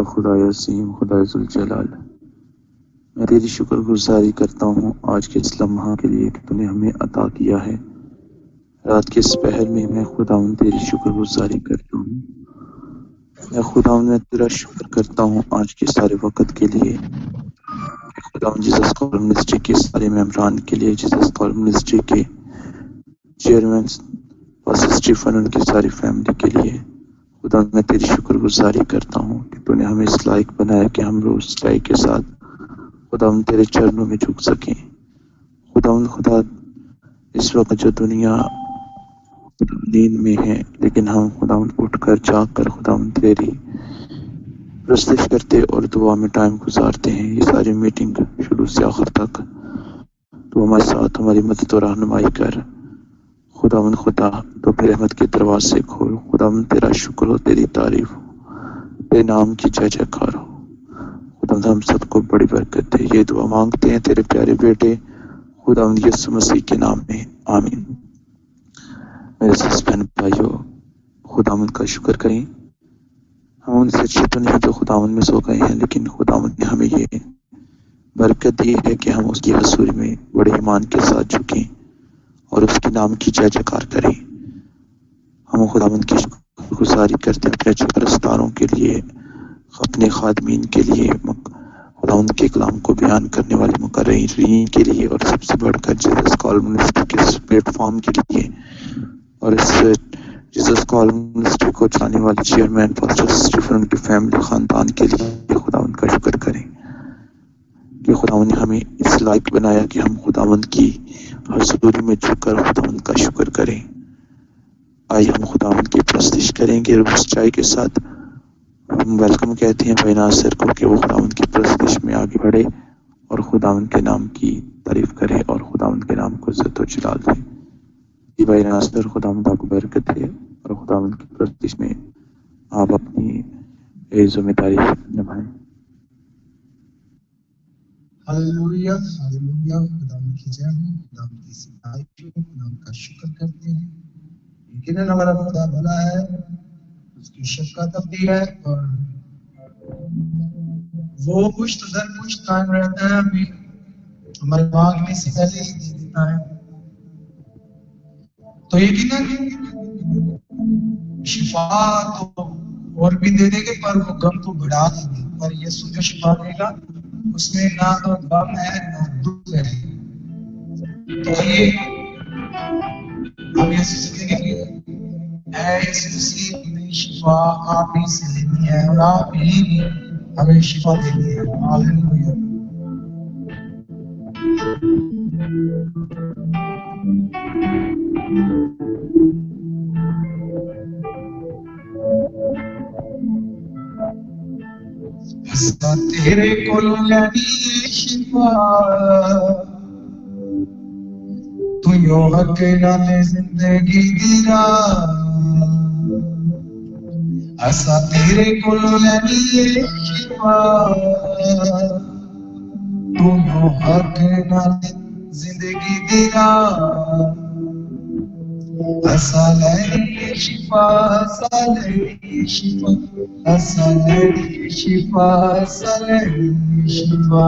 خدائے عظیم، خدائے ذوالجلال، میں تیری شکر گزاری کرتا ہوں آج کے اس لمحہ کے لیے کہ تو نے ہمیں عطا کیا ہے۔ رات کے اس پہر میں میں خداوند تیری شکر گزاری کرتا ہوں۔ میں خداوند میں تیرا شکر کرتا ہوں آج کے سارے وقت کے لیے، کہ خداوند جیسس کال منسٹری کے سارے ممبران کے لیے، جیسس کال منسٹری کے چیئرمین پاسٹر اسٹیفن ان کی ساری فیملی کے لیے خداوند میں تیری شکر گزاری کرتا ہوں کہ تو نے ہمیں اس لائق بنایا کہ ہم روز چائے کے ساتھ خداوند تیرے چرنوں میں جھک سکیں۔ خداوند خدا، اس وقت جو دنیا نیند میں ہے، لیکن ہم خداوند اٹھ کر جاگ کر خداوند تیری پرستش کرتے اور دعا میں ٹائم گزارتے ہیں۔ یہ ساری میٹنگ شروع سے آخر تک تو ہمارے ساتھ ہماری مدد اور رہنمائی کر۔ خداوند خدا، تو پھر رحمت کے دروازے کھول۔ خداوند تیرا شکر ہو، تیری تعریف ہو، تیرے نام کی جے جیکار ہو۔ خداوند ہم سب کو بڑی برکت دے۔ یہ دعا مانگتے ہیں تیرے پیارے بیٹے خداوند یسوع مسیح کے نام میں، آمین۔ میرے سس بہن بھائیو، خداوند کا شکر کریں۔ ہم ان سے اچھے تو نہیں جو خداوند میں سو گئے ہیں، لیکن خداوند نے ہمیں یہ برکت دی ہے کہ ہم اس کی حضوری میں بڑے ایمان کے ساتھ جھکیں اور اس کے نام کی جے جیکار کریں۔ ہم خداوند کی شکر گزاری کرتے ہیں اپنے پرستاروں کے لیے، اپنے خادمین کے لیے، خداوند کے کلام کو بیان کرنے والے مقررین کے لیے، اور سب سے بڑھ کر جیسس کال منسٹری کے اس پلیٹ فارم کے لیے، اور اس جیسس کال منسٹری کو چلانے والے چیئرمین پاسٹر اسٹیفن ان کی فیملی خاندان کے لیے خداوند کا شکر کریں کہ خداوند نے ہمیں اس لائق بنایا کہ ہم خداوند کی حضوری میں جھک کر خداوند کا شکر کریں۔ آئیے ہم خداوند کی پرستش کریں گے روز چائے کے ساتھ۔ ہم ویلکم کہتے ہیں بھائی ناصر کو کہ وہ خداوند کی پرستش میں آگے بڑھے اور خداوند کے نام کی تعریف کرے اور خداوند کے نام کو عزت و جلال دے۔ جی بھائی ناصر، خداوند آپ کو برکت دے اور خداوند کی پرستش میں آپ اپنی ذمہ داری نبھائیں۔ ہاللویا ہاللویا، خداوند کی جے ہو، خداوند کی ستائش ہو، خداوند کا شکر کرتے ہیں۔ یقیناً ہمارا خدا بھلا ہے، اس کی شفقت ابدی ہے اور وہ پشت در پشت قائم رہتا ہے، ہمیں ہمارے مانگنے سے پہلے ہی دے دیتا ہے۔ تو یقیناً شفا تو اور بھی دے دے گے، پر وہ غم تو بڑھا دیں گے۔ پر یسوع جو شفا دے گا اس میں نہ تو غم ہے نہ دکھ ہے۔ تو آئیے ہم یسوع سے کہیں گے، اے یسوع مسیح، ہمیں شفا آپ ہی سے لینی ہے اور آپ ہی ہمیں شفا دینی ہے۔ ہاللویا۔ ایسا تیرے کو لینی شفا، تو یوں حق نال زندگی دی راہ، ایسا تیرے کو لینی شفا، تو یوں حق نال زندگی دی راہ، ایسا لینی شفا، ایسا لینی شفا، ایسا لینی شفا، ایسا لینی شفا۔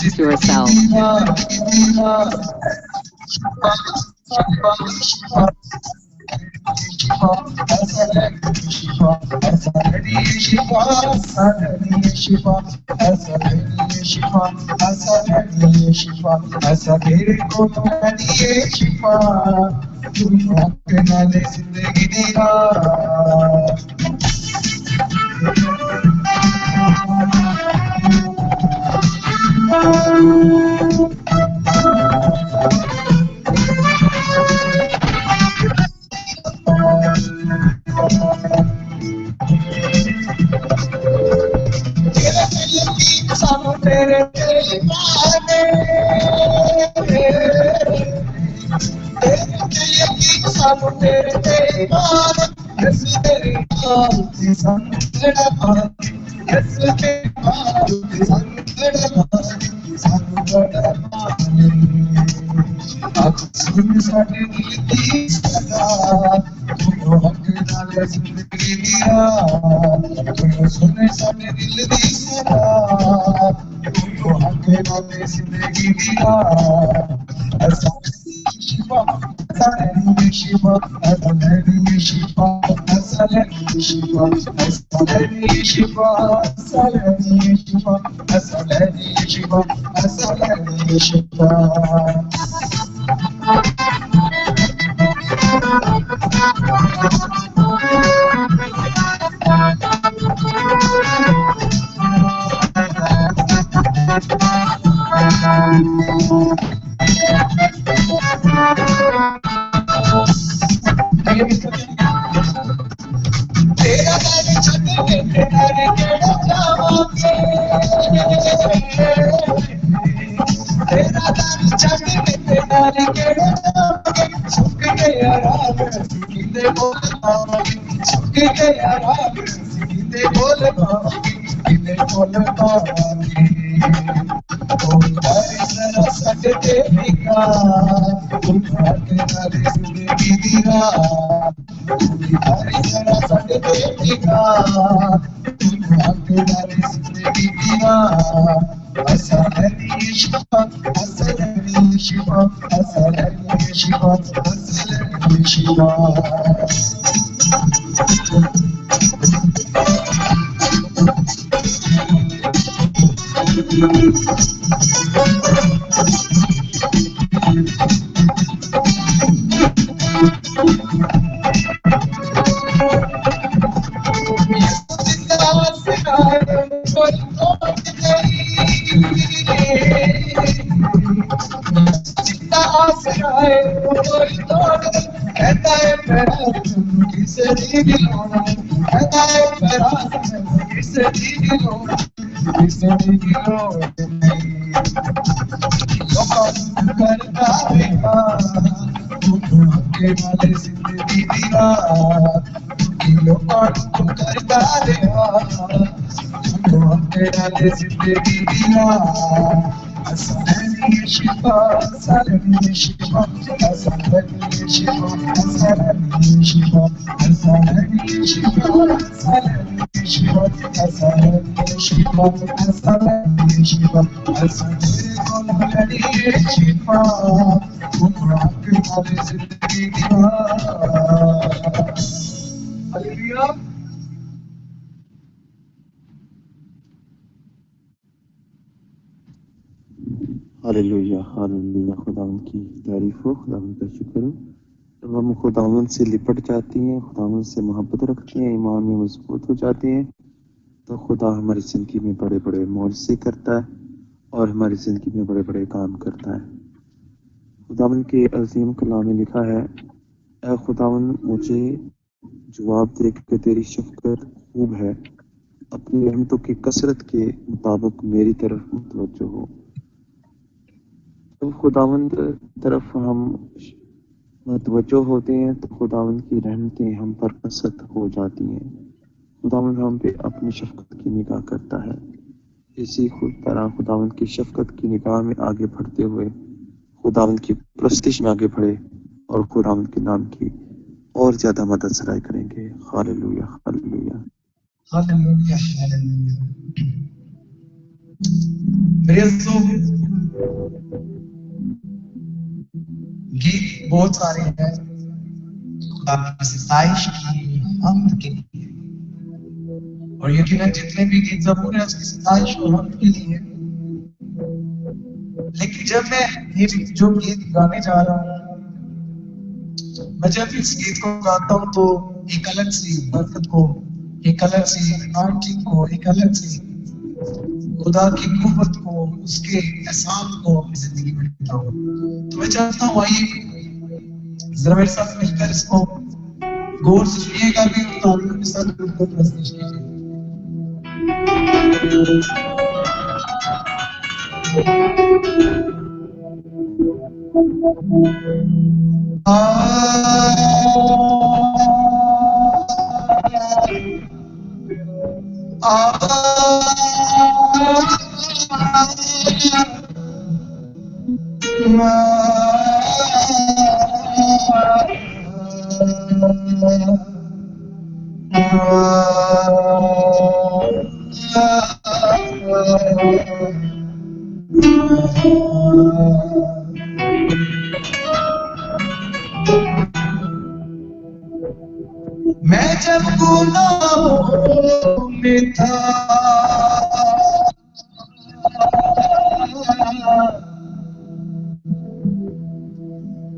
To yourself. شفا شفا شفا شفا شفا شفا ایسا میرے کو شفا تم کے نالے زندگی دینا تیرے زندگی دیا شفا شفا شفا شفا شفا شفا ہاللویا ہاللویا خداوند کی تعریف ہو، خداوند کا شکر ہو۔ جب ہم خداوند سے لپٹ جاتے ہیں، خداوند سے محبت رکھتے ہیں، ایمان میں مضبوط ہو جاتے ہیں، تو خدا ہماری زندگی میں بڑے بڑے معجزے کرتا ہے اور ہماری زندگی میں بڑے بڑے کام کرتا ہے۔ خداوند کے عظیم کلام میں لکھا ہے، اے خداوند مجھے جواب دے کہ تیری شفقت خوب ہے، اپنی رحمتوں کی کثرت کے مطابق میری طرف متوجہ ہو۔ جب خداوند طرف ہم متوجہ ہوتے ہیں تو خداوند کی رحمتیں ہم پر کثرت ہو جاتی ہیں۔ خداوند ہم پہ اپنی شفقت کی نگاہ کرتا ہے، اسی طرح خداوند کی شفقت کی نگاہ میں آگے بڑھتے ہوئے خداوند کی پرستش میں آگے بڑھے اور خداوند کے نام کی اور زیادہ مدد سرائے کریں گے۔ Hallelujah hallelujah hallelujah hallelujah. میرے دوستو، گیت بہت سارے ہیں، خدا کی ستائش کی حمد کے لیے. اور یقیناً جتنے بھی گیت زبور ہیں اس کی ستائش اور حمد کے لیے. لیکن جب میں یہ جو گیت گانے جا رہا ہوں، میں جب اس گیت کو گاتا ہوں تو ایک الگ سی برکت کو، ایک الگ سی اناؤنٹنگ کو، ایک الگ سی خدا کی قوت کو، اس کے احسان کو اپنی زندگی میں لیتا ہوں. تو میں چاہتا ہوں آئیے ذرا میرے ساتھ مل کر اس کو غور سے سنیے گا بھی اور تعلیم کے ساتھ بالکل پرستش کیجیے. میں جب گناہوں میں تھا،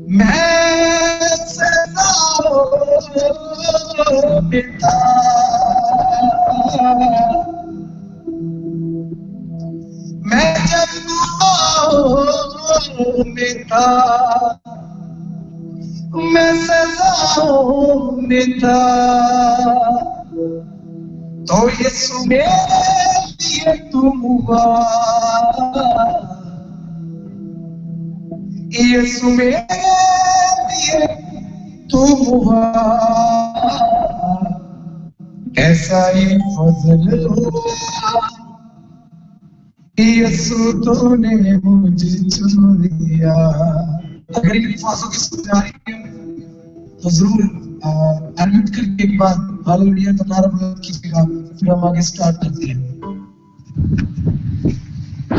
میں سزاؤں میں تھا، میں جب گناہوں میں تھا، میں سزاؤں میں تھا، تو یسوع میرے لیے تم ہوا، یسوع میرے لیے تم ہوا. کیسا ہی فضل ہوا، یسوع تو نے مجھے چن لیا. اگر ان الفاظوں کی سمجھ آ رہی ہے تو ضرور انمیوٹ کر کے ایک بار ہاللویا کا نعرہ بلند کیجیے گا، پھر ہم آگے سٹارٹ کرتے ہیں.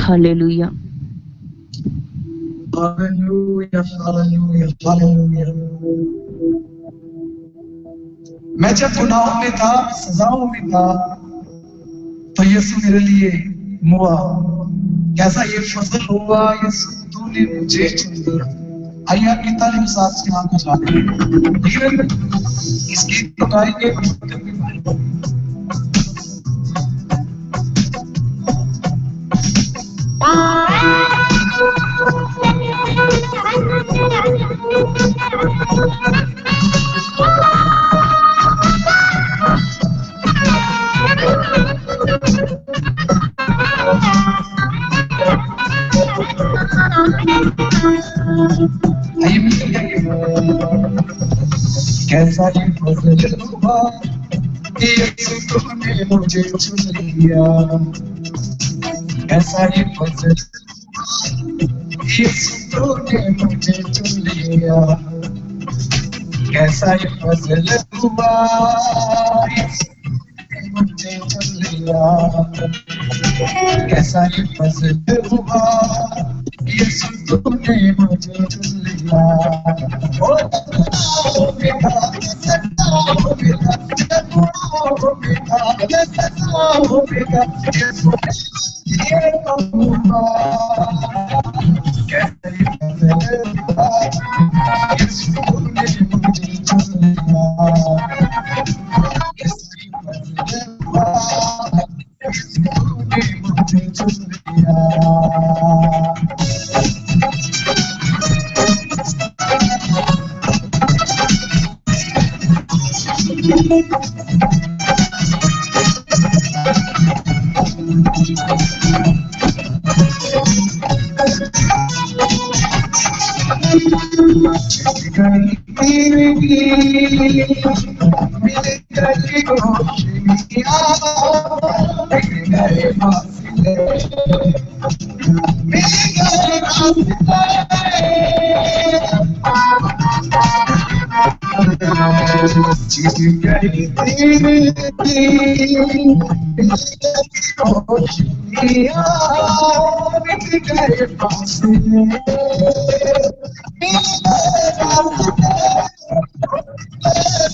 Hallelujah hallelujah hallelujah hallelujah. میں جب گناہوں میں تھا، سزاؤں میں تھا، تو یسوع میرے لیے ہوا. کیسا یہ فضل ہوا، یسوع تو نے مجھے چن لیا. آئیے آپ کی تعلیم ساتھ سے نام کو چاہتے ہیں، لیکن اس گیت کو گائیں گے آئیے مل کر گائیں گے. کیسا یہ فضل ہوا، یسوع تو نے مجھے چن لیا. کیسا یہ فضل ہوا، یسوع تو نے مجھے چن لیا. کیسا یہ فضل ہوا، یسوع نے مجھے چن لیا. کیسا یہ فضل ہوا، یسوع تو نے مجھے چن لیا.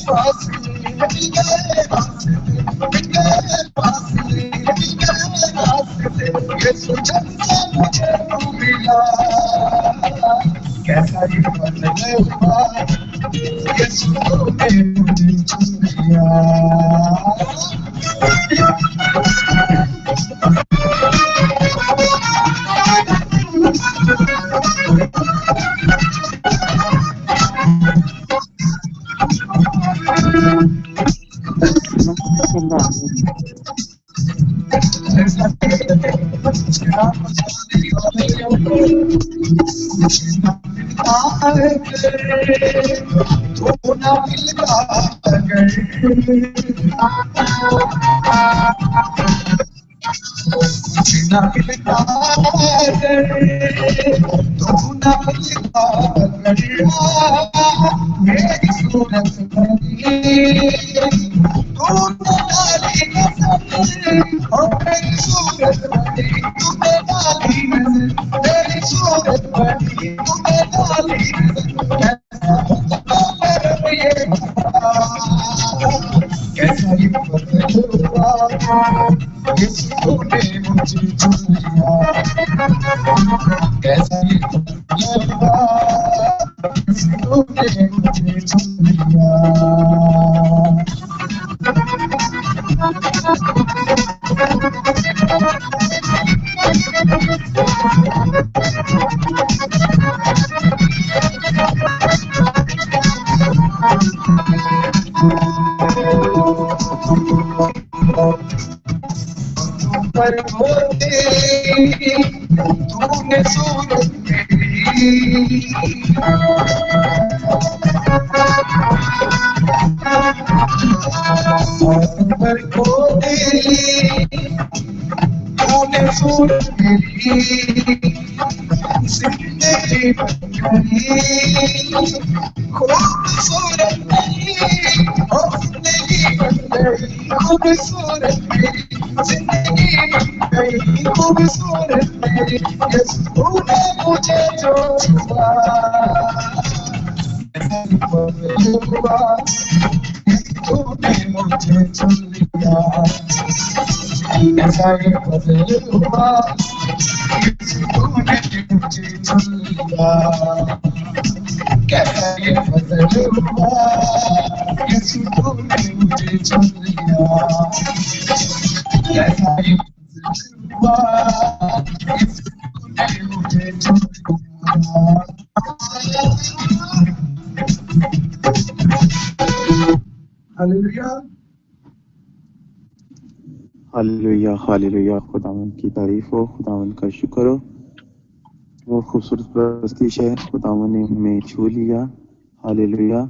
فاصلے مٹ گئے راستے مٹ گئے فاصلے مٹ گئے راستے یسوع جب سے مجھے تو ملا کیسا یہ بدلے ہوا یسوع نے مجھے چن لیا تو نہ ملتا اگر کچھ نہ ملتا تو نہ ملتا اگر میری صورت بنی تو نہ ڈالی نظر اور میری صورت بنی تو نے ڈالی نظر میری صورت بنی تو نے ڈالی نظر کیسا یہ بدل ہوا یسوع نے مجھے چن لیا کیسا یہ بدل ہوا یسوع نے مجھے چن لیا پر ہوتے تو نے صورت میری پر ہوتے تو نے صورت میری زندگی بن گئی خوبصورت میری اور زندگی بن گئی خوبصورت میری زندگی بن گئی خوبصورت میری یسوع نے مجھے جو چھوا ایسا ہی بدل ہوا یسوع نے مجھے چن لیا ایسا ہی بدل ہوا یسوع نے مجھے چن لیا کیسا یہ بدل ہوا یسوع نے مجھے چن لیا کیسا یہ بدل ہوا یسوع نے مجھے چن لیا ہلیلویا ہاللویا ہاللویا خداوند کی تعریف ہو خداوند کا شکر ہو وہ خوبصورت پرستش ہے خداوند نے ہمیں چھو لیا ہاللویا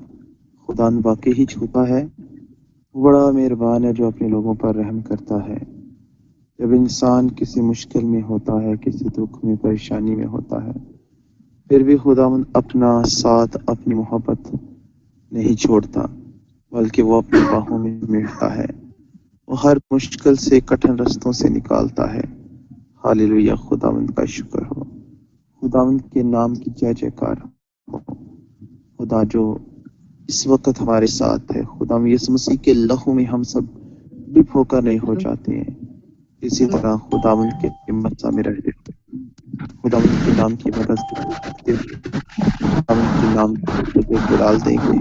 خداوند واقعی ہی چھوتا ہے بڑا مہربان ہے جو اپنے لوگوں پر رحم کرتا ہے جب انسان کسی مشکل میں ہوتا ہے کسی دکھ میں پریشانی میں ہوتا ہے پھر بھی خداوند اپنا ساتھ اپنی محبت نہیں چھوڑتا بلکہ وہ اپنی باہوں میں سمیٹتا ہے وہ ہر مشکل سے کٹھن رستوں سے نکالتا ہے ہاللویا خداوند کا شکر ہو خداوند کے نام کی جے جےکار ہو خدا جو اس وقت ہمارے ساتھ ہے خداوند یسوع مسیح کے لہو میں ہم سب ڈپ ہو کر نہیں ہو جاتے ہیں اسی طرح خداوند کے ہمت میں رہتے ہوئے خداوند کے نام کی مدد سے خداوند کے نام کو ڈال دیں گے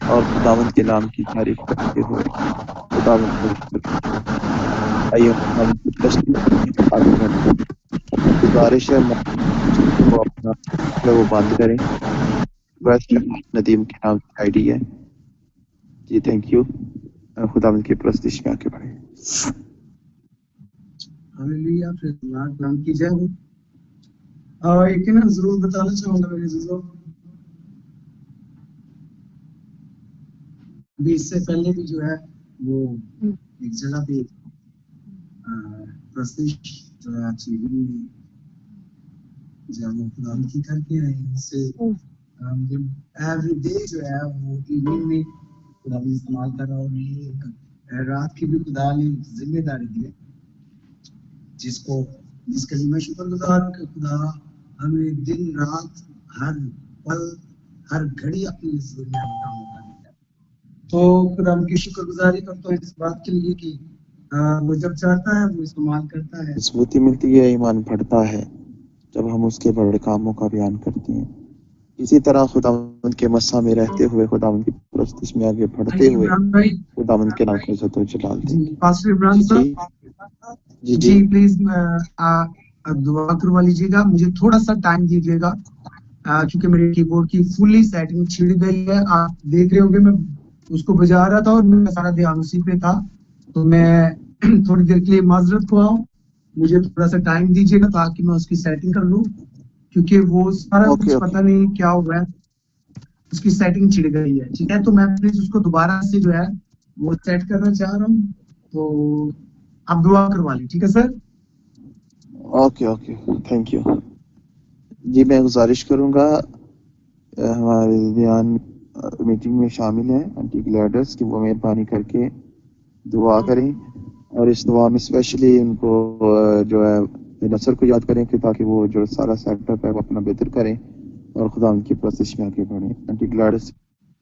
اور خداوند کے نام کی تعریف کرتے ہوئے خداوند کو آئیے خداوند کی تشریف گزارش ہے وہ اپنا وہ بند کریں ندیم کے نام کی آئی ڈی ہے جی تھینک یو خداوند کی پرستش میں آگے بڑھیں ہلیلویا پھر اللہ کا نام کی جائے یقیناً ضرور بتانا چاہوں گا میرے عزیزوں ابھی اس سے پہلے بھی جو ہے وہ ایک جگہ پہ پرستش جو ہے ایوننگ میں جب وہ خدا کی کر کے آئے اس سے ایوری ڈے جو ہے وہ ایوننگ میں خدا بھی استعمال کر رہا اور یہ رات کی بھی خدا نے ذمہ داری دی ہے جس کے لیے میں شکر گزار کہ خدا ہمیں دن رات ہر پل ہر گھڑی اپنی اس دنیا میں کام کرتا ہے तो खुदाम की शुक्रगुजारी करता हूँ इस बात के लिए कि वो जब चाहता है वो इस्तेमाल करता है। मजबूती मिलती है, ईमान बढ़ता है जब हम उसके बड़े कामों का बयान करते हैं। इसी तरह खुदावंद के मस्सा में रहते हुए, खुदावंद की परस्तिश में आगे बढ़ते हुए इमरान भाई, खुदावंद के नाम को इज्जत व जलाल जी दें। पास्टर इमरान जी साहब, जी जी प्लीज दुआ करवा लीजिएगा, मुझे थोड़ा सा टाइम दीजिएगा क्योंकि मेरे कीबोर्ड की फुली सेटिंग छिड़ गई है। आप देख रहे होंगे मैं उसको बजा रहा था और मेरा सारा ध्यान उसी पे था, तो मैं थोड़ी देर के लिए माजरत खुआऊं, मुझे थोड़ा सा टाइम दीजिएगा ताकि मैं उसकी सेटिंग कर लूं, क्योंकि वो सारा कुछ पता नहीं क्या हुआ है, उसकी सेटिंग छिड़ गई है। ठीक है, तो मैं प्लीज उसको दोबारा से जो है वो सेट करना चाह रहा हूँ, तो आप दुआ करवा ली। ठीक है सर। ओके, थैंक यू जी। मैं गुजारिश करूंगा हमारे ध्यान मीटिंग में शामिल हैं आंटी ग्लैडस कि वो मेहरबानी करके दुआ करें और इस दुआ में स्पेशली उनको जो है नसर को याद करें कि ताकि वो जो सारा सेटअप है वो अपना बेहतर करें और खुदा उनकी प्रोसेस में आगे बढ़े। आंटी ग्लैडस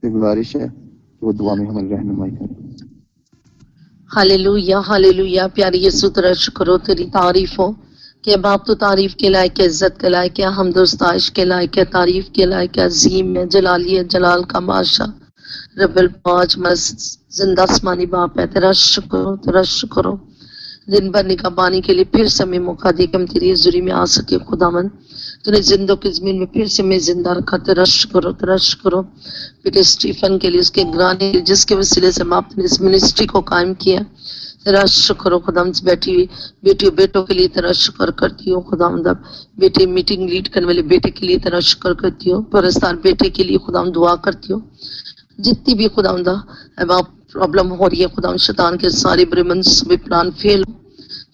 से गुजारिश है कि वो दुआ में हमारी रहनुमाई करें। Hallelujah hallelujah. प्यारी यीशु तेरा शुक्र हो, तेरी तारीफ हो कि बाप तो तारीफ के लायक है, इज्जत के लायक है, हमदोस्ताइश के लायक है, तारीफ के लायक है, अजीम है, जलाली है, जलाल का बादशाह रब्बुल पांच मस्त जिंदा आसमानी बाप है। तेरा शुक्र हो दिन भर निगहबानी के लिए फिर से हमें मौका दे कि हम तेरी हज़ूरी में आ सके। खुदावन तूने जिंदों की जमीन में फिर से हमें जिंदा रखा, तेरा शुक्र हो बेटे स्टीफन के लिए, उसके घराने के लिए, जिसके वसीले से बाप ने इस मिनिस्ट्री को कायम किया। तेरा शुक्र हो खुदाम से बैठी हुई बेटियों बेटों के लिए तेरा शुक्र करती हूँ। खुदाम बेटे मीटिंग लीड करने वाले बेटे के लिए तेरा शुक्र करती हूँ। परस्तार बेटे के लिए खुदाम दुआ करती हूँ। जितनी भी खुदावंदा बाप प्रॉब्लम हो रही है, खुदावंद शैतान के सारे बुरे मंसूबे प्लान फेल,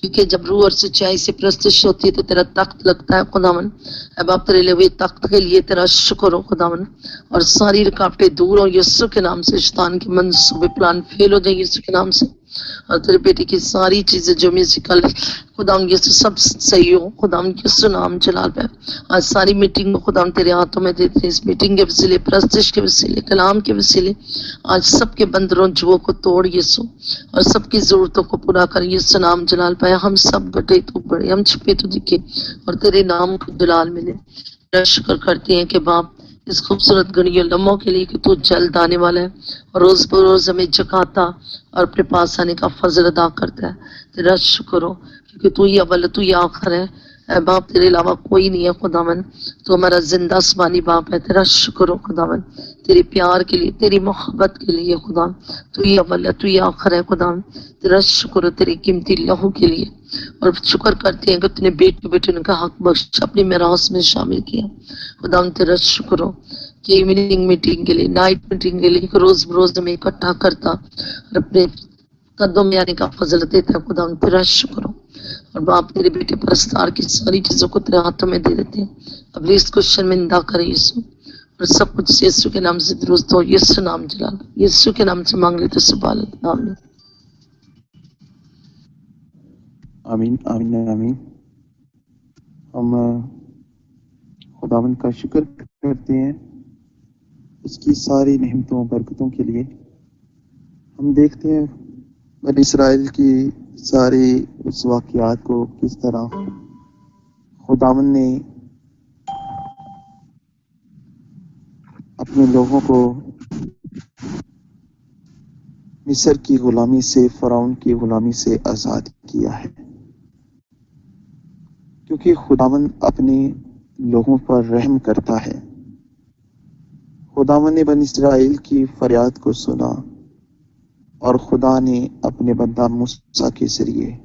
क्योंकि जब रूह और सच्चाई से प्रस्तुत होती है तो तेरा तख्त लगता है खुदावन। अब आप तेरे लिए तख्त के लिए तेरा शुक्र हो खुदावन, और सारी रुकावटें दूर हो यीशु के नाम से, शैतान के मंसूबे प्लान फेल हो जाए यीशु के नाम से, और तेरे बेटे की सारी चीजें जो म्यूजिकल खुदावन यीशु सब सही हो खुदावन यीशु नाम जलाल पे। आज सारी मीटिंग को खुदावन तेरे हाथों में देते हैं। इस मीटिंग के वसीले, प्रस्तिश के वसीले, कलाम के वसीले आज सबके बंदरों जुओं को तोड़ यीशु, और सबकी जरूरतों को पूरा कर यीशु नाम जलाल पाए। हम सब बड़े तू बड़े, हम छिपे तू दिखे, और तेरे नाम को जलाल मिले। तेरा शुक्र करते हैं कि बाप इस खूबसूरत घड़ियों लम्हों के लिए कि तू जल्द आने वाला है, और रोज बरोज हमें जगाता और अपने पास आने का फजल अदा करता है। तेरा शुक्र हो क्योंकि तू ही अव्वल तू ही आखिर है। ऐ बाप तेरे अलावा कोई नहीं है खुदावन, तो हमारा जिंदा आसमानी बाप है। तेरा शुक्र हो खुदावन, तेरे प्यार के लिए, तेरी मोहब्बत के लिए खुदा, तू ही अव्वल है, तू ही आखिर है खुदा। तेरा शुक्र हो तेरे कीमती लहू के लिए, और शुक्र करते हैं कि तूने बेटे बेटे का हक बख्श अपनी मेरास में शामिल किया। खुदा तेरा शुक्र हो कि इवनिंग मीटिंग के लिए, नाइट मीटिंग के लिए रोज बरोज हमें इकट्ठा करता और अपने कदम में आने का फजल देता है। खुदा तेरा शुक्र हो, और बाप तेरे बेटे परस्तार की सारी चीजों को तेरे हाथों में दे देते हैं। अब इसको शर्मिंदा करे यीशु, और सब कुछ यीशु के नाम से दुरुस्त हो। यीशु नाम जलाल, यीशु के नाम से मांग लेते सुभान अल्लाह, आमीन आमीन आमीन आमीन। हम खुदावंद का शुक्र करते हैं उसकी सारी नेमतों बरकतों के लिए। हम देखते हैं बनी इसराइल की सारी उस वाक़यात को किस तरह खुदावंद ने अपने लोगों को मिस्र की गुलामी से, फ़िरौन की गुलामी से आज़ाद किया है, क्योंकि खुदावंद अपने लोगों पर रहम करता है। खुदावंद ने बनी इसराइल की फरियाद को सुना, और खुदा ने अपने बंदा मूसा के जरिए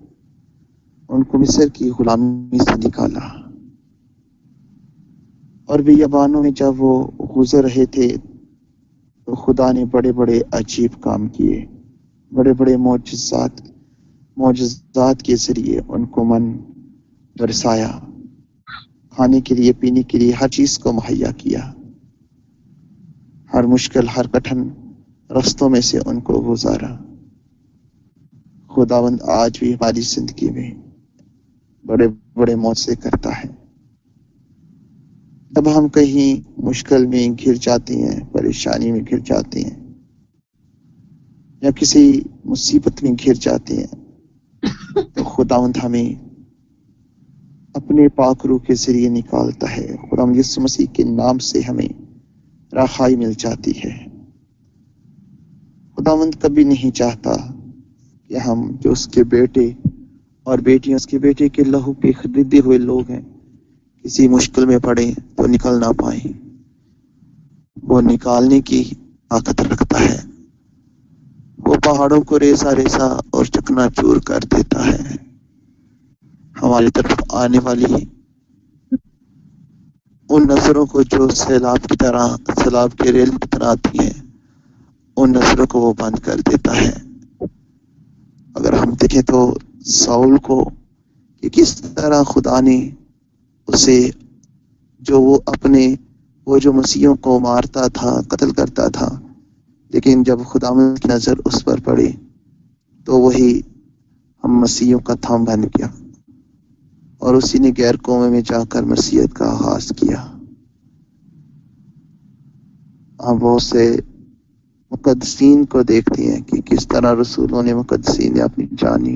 उनको मिस्र की गुलामी से निकाला। और बियाबानों में जब वो गुजर रहे थे तो खुदा ने बड़े बड़े अजीब काम किए, बड़े बड़े मौजज़ात के जरिए उनको मन बरसाया, खाने के लिए, पीने के लिए, हर चीज को मुहैया किया। हर मुश्किल, हर कठिन रास्तों में से उनको गुजारा। खुदावंद आज भी हमारी जिंदगी में बड़े बड़े मौजे करता है। जब हम कहीं मुश्किल में घिर जाते हैं, परेशानी में घिर जाते हैं, یا کسی مصیبت میں گھر جاتے ہیں تو خداوند ہمیں اپنے پاک روح کے ذریعے نکالتا ہے. خداوند یسوع مسیح کے نام سے ہمیں رہائی مل جاتی ہے. خداوند کبھی نہیں چاہتا کہ ہم جو اس کے بیٹے اور بیٹیاں اس کے بیٹے کے لہو کے خریدے ہوئے لوگ ہیں کسی مشکل میں پڑیں تو نکل نہ پائیں. وہ نکالنے کی طاقت رکھتا ہے. وہ پہاڑوں کو ریسا ریسا اور چکنا چور کر دیتا ہے. ہماری طرف آنے والی ان نظروں کو جو سیلاب کے ریل کی طرح آتی ہیں ان نظروں کو وہ بند کر دیتا ہے. اگر ہم دیکھیں تو ساؤل کو کہ کس طرح خدا نے اسے وہ جو مسیحوں کو مارتا تھا قتل کرتا تھا، لیکن جب خداوند کی نظر اس پر پڑی تو وہی ہم مسیحوں کا تھام بن گیا اور اسی نے غیر قوموں میں جا کر مسیحیت کا آغاز کیا. ہم بہت سے مقدسین کو دیکھتے ہیں کہ کس طرح رسولوں نے مقدسین نے اپنی جانی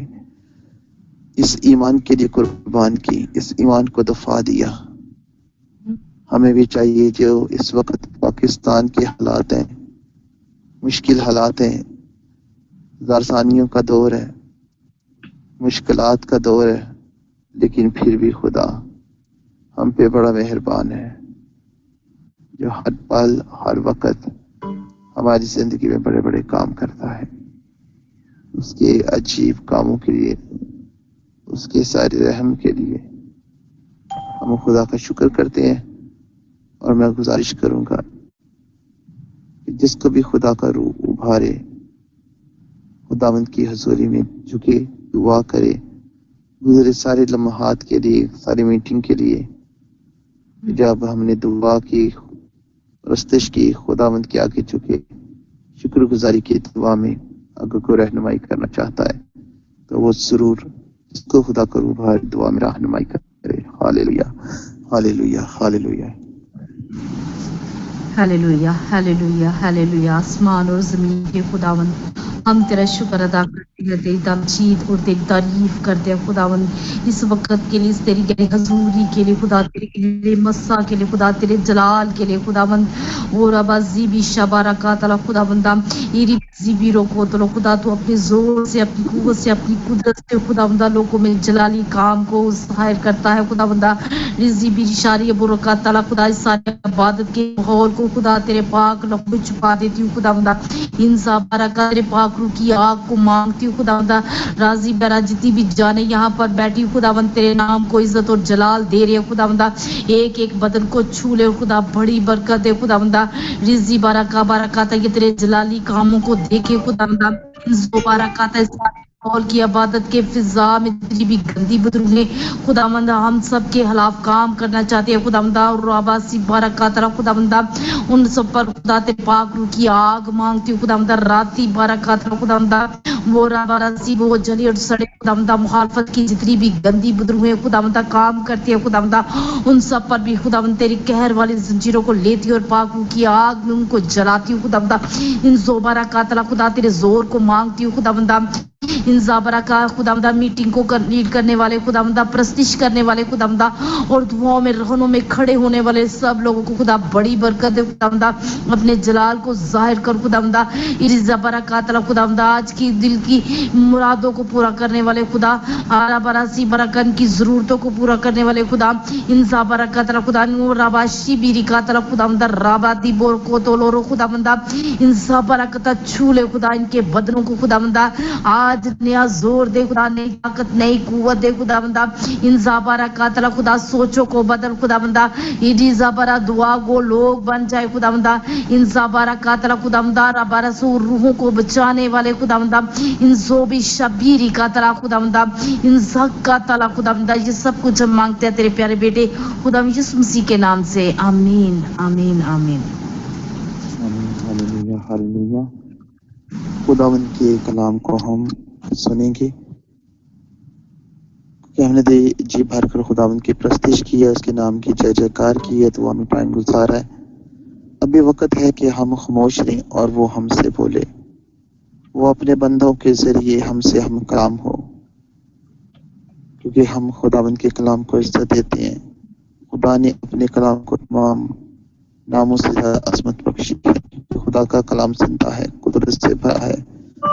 اس ایمان کے لیے قربان کی، اس ایمان کو دفاع دیا. ہمیں بھی چاہیے جو اس وقت پاکستان کے حالات ہیں، مشکل حالات ہیں، زارثانیوں کا دور ہے، مشکلات کا دور ہے، لیکن پھر بھی خدا ہم پہ بڑا مہربان ہے جو ہر پل ہر وقت ہماری زندگی میں بڑے بڑے کام کرتا ہے. اس کے عجیب کاموں کے لیے، اس کے سارے رحم کے لیے ہم خدا کا شکر کرتے ہیں. اور میں گزارش کروں گا کہ جس کو بھی خدا کا روح ابھارے خداوند کی حضوری میں جھکے دعا کرے گزرے سارے لمحات کے لیے، ساری میٹنگ کے لیے. جب ہم نے دعا کی، پرستش کی، خداوند کے آگے جھکے شکر گزاری کی دعا میں اگر کوئی رہنمائی کرنا چاہتا ہے تو وہ ضرور اس کو خدا کا روح ابھارے دعا میں رہنمائی کرے. Hallelujah hallelujah hallelujah hallelujah hallelujah hallelujah. آسمان اور زمین کے خداوند ہم تیرا شکر ادا کرتے ہیں، تیری تمجید اور تیری تعریف کرتے ہیں خداوند اس وقت کے لیے، اس تیری گہری حضوری کے لیے خدا، تیری گہری مسا کے لیے خدا، تیرے جلال کے لیے خداوند. اور ابا زیبی شبارکا تعالی خداوند ایری زیبی روکو تو خدا، تو اپنے زور سے، اپنی قوت سے، اپنی قدرت سے خداوند لوگوں میں جلالی کام کو ظاہر کرتا ہے خداوند. رزیبی شاری برکات تعالی خدا، اس ساری عبادت کے ماحول کو خدا تیرے پاک لہو میں چھپا دیتی ہوں خداوند. انسا برکات تیرے پاک روح کی آگ کو مانگتی ہوں خداوند. راضی برا جتنی بھی جانے یہاں پر بیٹھی خداوند تیرے نام کو عزت اور جلال دے رہے خداوند. ایک ایک بدن کو چھو لے خدا، بڑی برکت ہے خداوند. رزی برکا برکات یہ تیرے جلالی کاموں کو دیکھے خداوند. انسو برکات ماحول کی عبادت کے فضا میں جتنی بھی گندی بدروہیں خداوند ہم سب کے خلاف کام کرنا چاہتے ہیں خداوند. اور راباسی برکات خداوند ان سب پر خدا تیرے پاک روح کی آگ مانگتی ہوں خداوند. راتی برکات خداوند وہ راباسی وہ جلی اور سڑے خداوند مخالفت کی جتنی بھی گندی بدروہیں خداوند کام کرتی ہے خداوند، ان سب پر بھی خداوند تیری قہر والی زنجیروں کو لیتی ہوں اور پاک روح کی آگ میں ان کو جلاتی ہوں خداوند. ان زوبارہ کا خدا تیرے زور کو مانگتی ہوں خداوند. ان زابرہ کا خداوند میٹنگ کو لیڈ کرنے والے خداوند، پرستش کرنے والے خداوند اور دعاؤں میں رہنوں میں کھڑے ہونے والے سب لوگوں کو خدا بڑی برکت دے خداوند. اپنے جلال کو ظاہر کر خداوند. زابرہ کا خداوند آج کی دل کی مرادوں کو پورا کرنے والے خدا، برسی برکن کی ضرورتوں کو پورا کرنے والے خدا. ان زابرہ کا خدا راباشی بیری کا خداوند رابادی بور کو تولورو خداوند. ان زابرہ کا چھو لے خدا ان کے بدنوں کو خداوند. آج نیا زور دے خدا، نئی طاقت، نئی قوت دے خداوند. ان زابرہ کا خدا سوچوں کو بدل خداوند. ایڈی زابرہ دعا گو لوگ بن جائے خداوند. ان زابرہ کا خداوند رابارہ سو روحوں کو بچانے والے خداوند. ان زوبی شبیری کا خداوند. ان زک کا خداوند. یہ سب کچھ ہم مانگتے ہیں تیرے پیارے بیٹے خدا یسوع مسیح کے نام سے، آمین آمین آمین. Hallelujah hallelujah. خداوند کے کلام کو ہم سنیں گے کہ ہم نے جی بھر کر خداوند کی پرستش کی ہے، اس کے نام کی جے جےکار کی ہے، دعا میں ٹائم گزارا ہے. ابھی وقت ہے کہ ہم خاموش رہیں اور وہ ہم سے بولے. وہ اپنے بندوں کے ذریعے ہم سے ہم کلام ہو، کیونکہ ہم خداوند کے کلام کو عزت دیتے ہیں۔ خدا نے اپنے کلام کو تمام ناموں سے زیادہ عظمت بخشی ہے، کیونکہ خدا کا کلام زندہ ہے، قدرت سے بھرا ہے،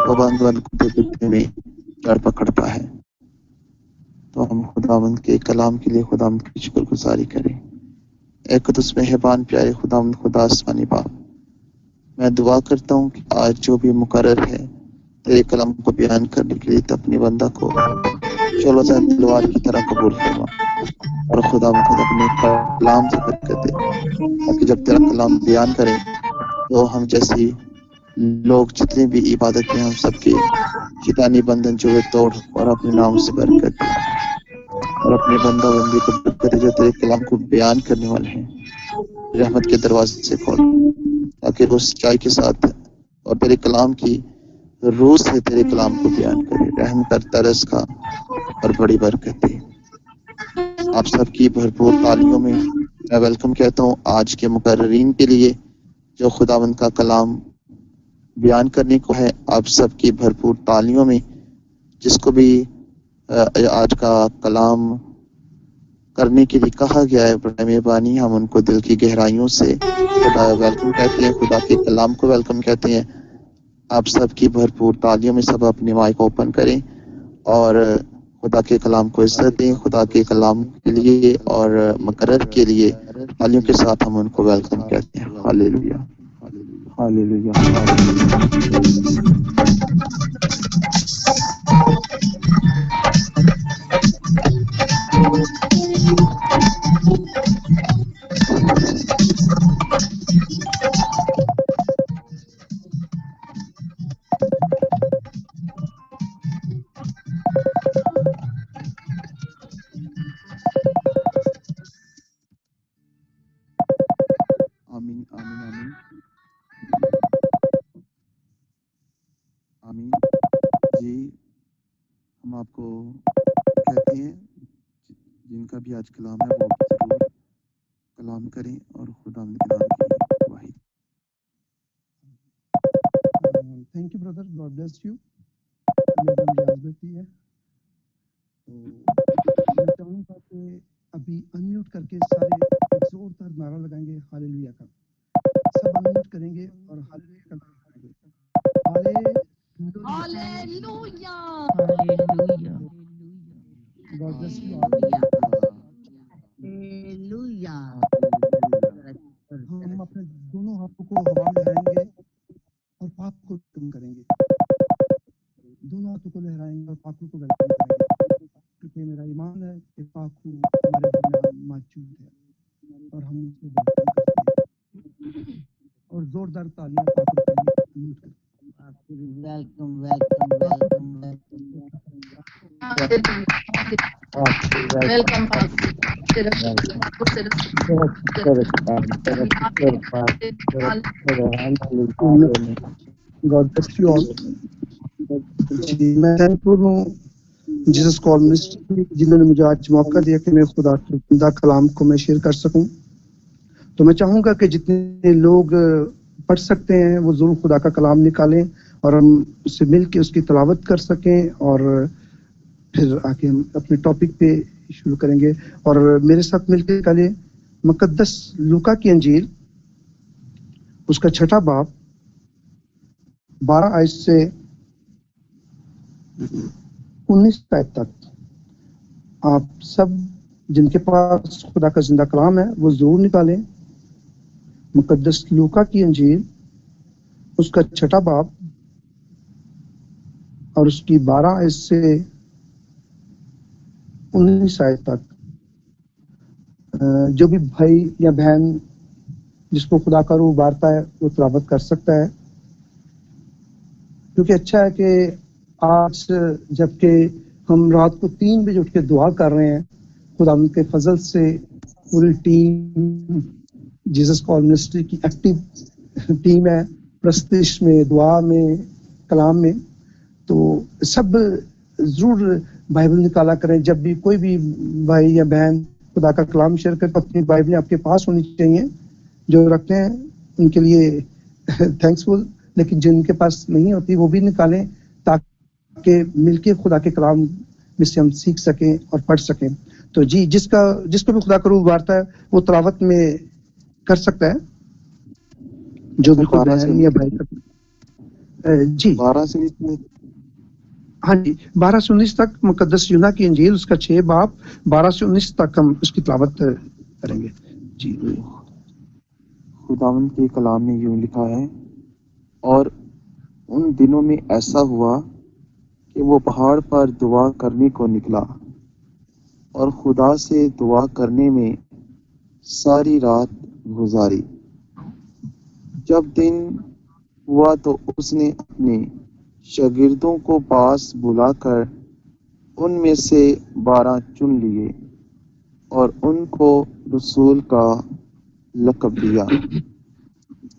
وہ بند کو دیکھنے میں جڑ پکڑتا ہے۔ تو ہم خداوند کے کلام کے لیے خداوند کی شکر گزاری کریں۔ اے قدس مہربان پیارے خداوند خدا آسمانی باپ، میں دعا کرتا ہوں کہ آج جو بھی مقرر ہے تیرے کلام کو بیان کرنے کے لیے، تو اپنے بندہ کو شعلہ تلوار کی طرح قبول فرما، اور خدا خود اپنے کلام سے برکت دے، تاکہ جب تیرا کلام بیان کریں تو ہم جیسی لوگ جتنے بھی عبادت میں، ہم سب کے شیطانی بندھن جو ہے توڑ، اور اپنے نام سے برکت دے، اور اپنے بندہ بندی کو برکت دے جو تیرے کلام کو بیان کرنے والے ہیں۔ رحمت کے دروازے سے کھول، تاکہ وہ سچائی کے ساتھ اور تیرے کلام کی روح سے تیرے کلام کو بیان کرے۔ رحم کر، ترس کا، اور بڑی برکت دے۔ آپ سب کی بھرپور تعلیموں میں میں ویلکم کہتا ہوں آج کے مقررین کے لیے جو خداوند کا کلام بیان کرنے کو ہے۔ آپ سب کی بھرپور تعلیموں میں جس کو بھی آج کا کلام کرنے کے لیے کہا گیا ہے، بڑے مہربانی ہم ان کو دل کی گہرائیوں سے خدا ویلکم کہتے ہیں، خدا کے کلام کو ویلکم کہتے ہیں۔ آپ سب کی بھرپور تعلیموں میں سب اپنے مائک اوپن کریں اور خدا کے کلام کو عزت دیں۔ خدا کے کلام کے لیے اور مقرر کے لیے تعلیوں کے ساتھ ہم ان کو ویلکم کہتے ہیں۔ ہاللیلویا، ہاللیلویا، ہاللیلویا۔ آمین، آمین، آمین، آمین۔ جی، ہم آپ کو کہتے ہیں جن کا بھی آج کلام ہے وہ ضرور کلام کریں اور خدا کے نام کی گواہی۔ Thank you brother, God bless you. میرا نام اجازت ہے، تو میں چاہوں گا کہ ابھی انمیوٹ کر کے سارے ایک زوردار نعرہ لگائیں گے ہاللیلویا کا۔ سب انمیوٹ کریں گے اور ہاللیلویا کا نعرہ لگائیں گے۔ ہاللیلویا، گاڈ بلیس یو۔ ہاللیلویا۔ ہم اپنے دونوں ہاتھوں کو ہوا میں لہرائیں گے اور پاک کو ویلکم کریں گے۔ دونوں ہاتھوں کو لہرائیں گے اور پاک کو ویلکم کریں گے، کیونکہ میرا ایمان ہے کہ پاک ہمارے درمیان موجود ہے اور ہم اس کو ویلکم کرتے ہیں۔ اور زوردار تالیاں پاک کے لیے انمیوٹ کریں۔ Welcome welcome welcome welcome God bless you all. جی، میں تھینک فل ہوں جیسس کال منسٹری جنہوں نے مجھے آج موقع دیا کہ میں خدا کے زندہ کلام کو میں شیئر کر سکوں۔ تو میں چاہوں گا کہ جتنے لوگ پڑھ سکتے ہیں وہ ضرور خدا کا کلام نکالیں اور ہم اس سے مل کے اس کی تلاوت کر سکیں، اور پھر آگے ہم اپنے ٹاپک پہ شروع کریں گے۔ اور میرے ساتھ مل کے نکالیں مقدس لوکا کی انجیل، اس کا 6 باب 12 آیت سے 19 آیت تک۔ آپ سب جن کے پاس خدا کا زندہ کلام ہے وہ ضرور نکالیں۔ مقدس لوکا کی انجیل، اس کا 6 باب اور اس کی 12 آیت سے 19 آیت تک۔ جو بھی بھائی یا بہن جس کو خدا کا روح ابارتا ہے وہ تلاوت کر سکتا ہے، کیونکہ اچھا ہے کہ آج جب کہ ہم رات کو 3 بجے اٹھ کے دعا کر رہے ہیں، خدا ان کے فضل سے پوری ٹیم جیسس کال منسٹری کی ایکٹیو ٹیم ہے، پرستش میں، دعا میں، کلام میں، تو سب ضرور بائبل نکالا کریں۔ جب بھی کوئی بھی بھائی یا بہن خدا کا کلام شیئر کرتے، اپنی بائبلیں آپ کے پاس ہونی چاہیے۔ جو رکھتے ہیں ان کے لیے تھینکس فل، لیکن جن کے پاس نہیں ہوتی وہ بھی نکالیں تاکہ مل کے خدا کے کلام میں سے ہم سیکھ سکیں اور پڑھ سکیں. تو جی جس کو بھی خدا کا روح ابارتا ہے وہ تلاوت میں کر سکتا ہے, جو بالکل بہن یا بھائی کرتا ہے. جی 12 سے لے ہاں جی 12 سے 19 تک مقدس یونا کی انجیل اس کا 6 باب 12 سے 19 تک ہم اس کی تلاوت کریں گے. جی خداوند کے کلام میں یوں لکھا ہے, اور ان دنوں میں ایسا ہوا کہ وہ پہاڑ پر دعا کرنے کو نکلا اور خدا سے دعا کرنے میں ساری رات گزاری. جب دن ہوا تو اس نے اپنے شاگردوں کو پاس بلا کر ان میں سے 12 چن لیے اور ان کو رسول کا لقب دیا,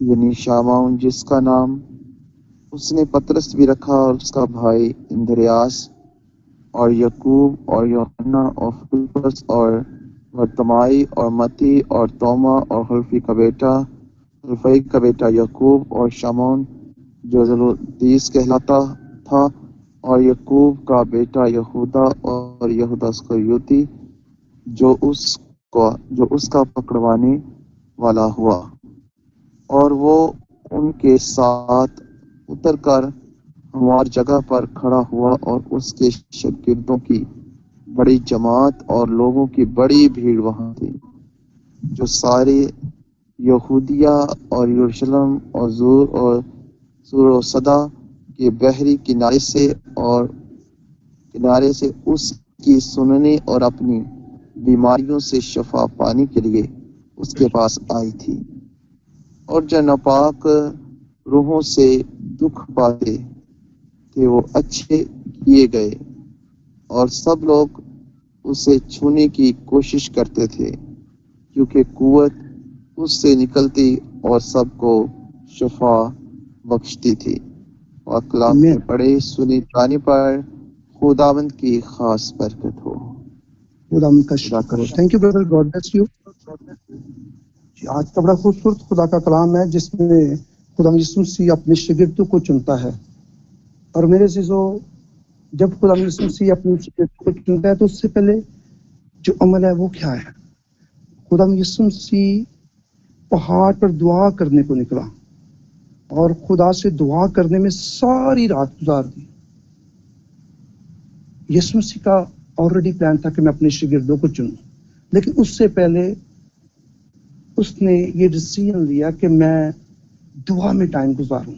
یعنی شامعون جس کا نام اس نے پطرس بھی رکھا, اور اس کا بھائی اندریاس اور یعقوب اور یوحنا اور فلپس اور برتمائی اور متی اور توما اور حلفئی کا بیٹا یعقوب اور شمعون جو زلوتیس کہلاتا تھا, اور یعقوب کا بیٹا یہودا اور یہودا اسکریوتی جو اس کا پکڑوانے والا ہوا. اور وہ ان کے ساتھ اتر کر ہموار جگہ پر کھڑا ہوا, اور اس کے شاگردوں کی بڑی جماعت اور لوگوں کی بڑی بھیڑ وہاں تھی, جو سارے یہودیہ اور یروشلم اور سور و صدا کے بحری کنارے سے اس کی سننے اور اپنی بیماریوں سے شفا پانے کے لیے اس کے پاس آئی تھی. اور جو ناپاک روحوں سے دکھ پاتے تھے وہ اچھے کیے گئے, اور سب لوگ اسے چھونے کی کوشش کرتے تھے کیونکہ قوت اس سے نکلتی اور سب کو شفا بخشتی تھی. اور کلام کے پڑھے سنے جانے پر خداوند کی خاص برکت ہو. خداوند کا شکر. Thank you Brother, God bless you. آج کا بڑا خوبصورت خدا کا کلام ہے جس میں خدا یسوع مسیح اپنے شاگردوں کو چنتا ہے. اور میرے عزیزو, جب خدا یسوع مسیح اپنے شاگردوں کو چنتا ہے تو اس سے پہلے جو عمل ہے وہ کیا ہے؟ خدا یسوع مسیح پہاڑ پر دعا کرنے کو نکلا اور خدا سے دعا کرنے میں ساری رات گزار دی. یسوع مسیح کا آلریڈی پلان تھا کہ میں اپنے شاگردوں کو چنوں, لیکن اس سے پہلے اس نے یہ ڈیسیژن لیا کہ میں دعا میں ٹائم گزاروں.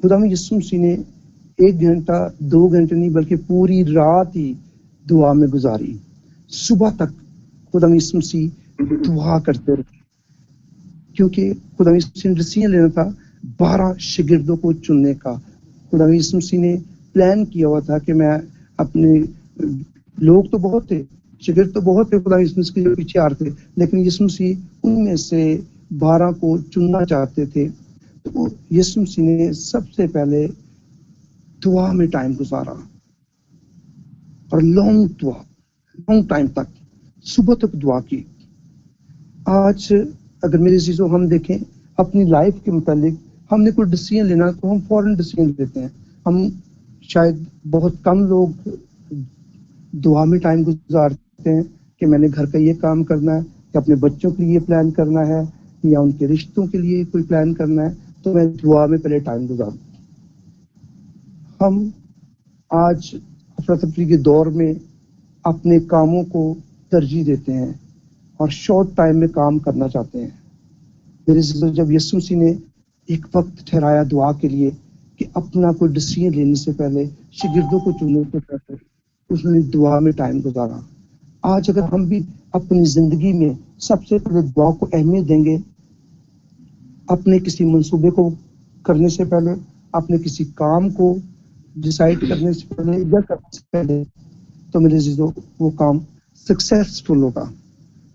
خدا یسوع مسیح نے 1 گھنٹہ 2 گھنٹے نہیں بلکہ پوری رات ہی دعا میں گزاری. صبح تک خدا یسوع مسیح دعا کرتے رہے کیونکہ خدا یسوع نے ڈیسیژن لینا تھا 12 شاگردوں کو چننے کا. خدا یسوع مسیح نے پلان کیا ہوا تھا کہ میں اپنے لوگ تو بہت تھے, شاگرد تو بہت تھے خدا یسوع مسیح کے پیچھے آ رہے تھے, لیکن یسوع مسیح ان میں سے 12 کو چننا چاہتے تھے. تو یسوع مسیح نے سب سے پہلے دعا میں ٹائم گزارا اور لانگ ٹائم تک صبح تک دعا کی. آج اگر میرے عزیزو ہم دیکھیں اپنی لائف کے متعلق ہم نے کوئی ڈیسیژن لینا تو ہم فوراً ڈیسیژن لیتے ہیں. ہم شاید بہت کم لوگ دعا میں ٹائم گزارتے ہیں کہ میں نے گھر کا یہ کام کرنا ہے یا اپنے بچوں کے لیے پلان کرنا ہے یا ان کے رشتوں کے لیے کوئی پلان کرنا ہے تو میں دعا میں پہلے ٹائم گزاروں. ہم آج افراتفری کے دور میں اپنے کاموں کو ترجیح دیتے ہیں اور شارٹ ٹائم میں کام کرنا چاہتے ہیں. میرے عزیزو, جب یسوع مسیح نے ایک وقت ٹھہرایا دعا کے لیے کہ اپنا کوئی ڈیسیژن لینے سے پہلے شاگردوں کو چننے سے پہلے اس نے دعا میں ٹائم گزارا. آج اگر ہم بھی اپنی زندگی میں سب سے پہلے دعا کو اہمیت دیں گے, اپنے کسی منصوبے کو کرنے سے پہلے, اپنے کسی کام کو ڈیسائیڈ کرنے سے پہلے یا کرنے سے پہلے, تو میرے عزیزو وہ کام سکسیسفل ہوگا,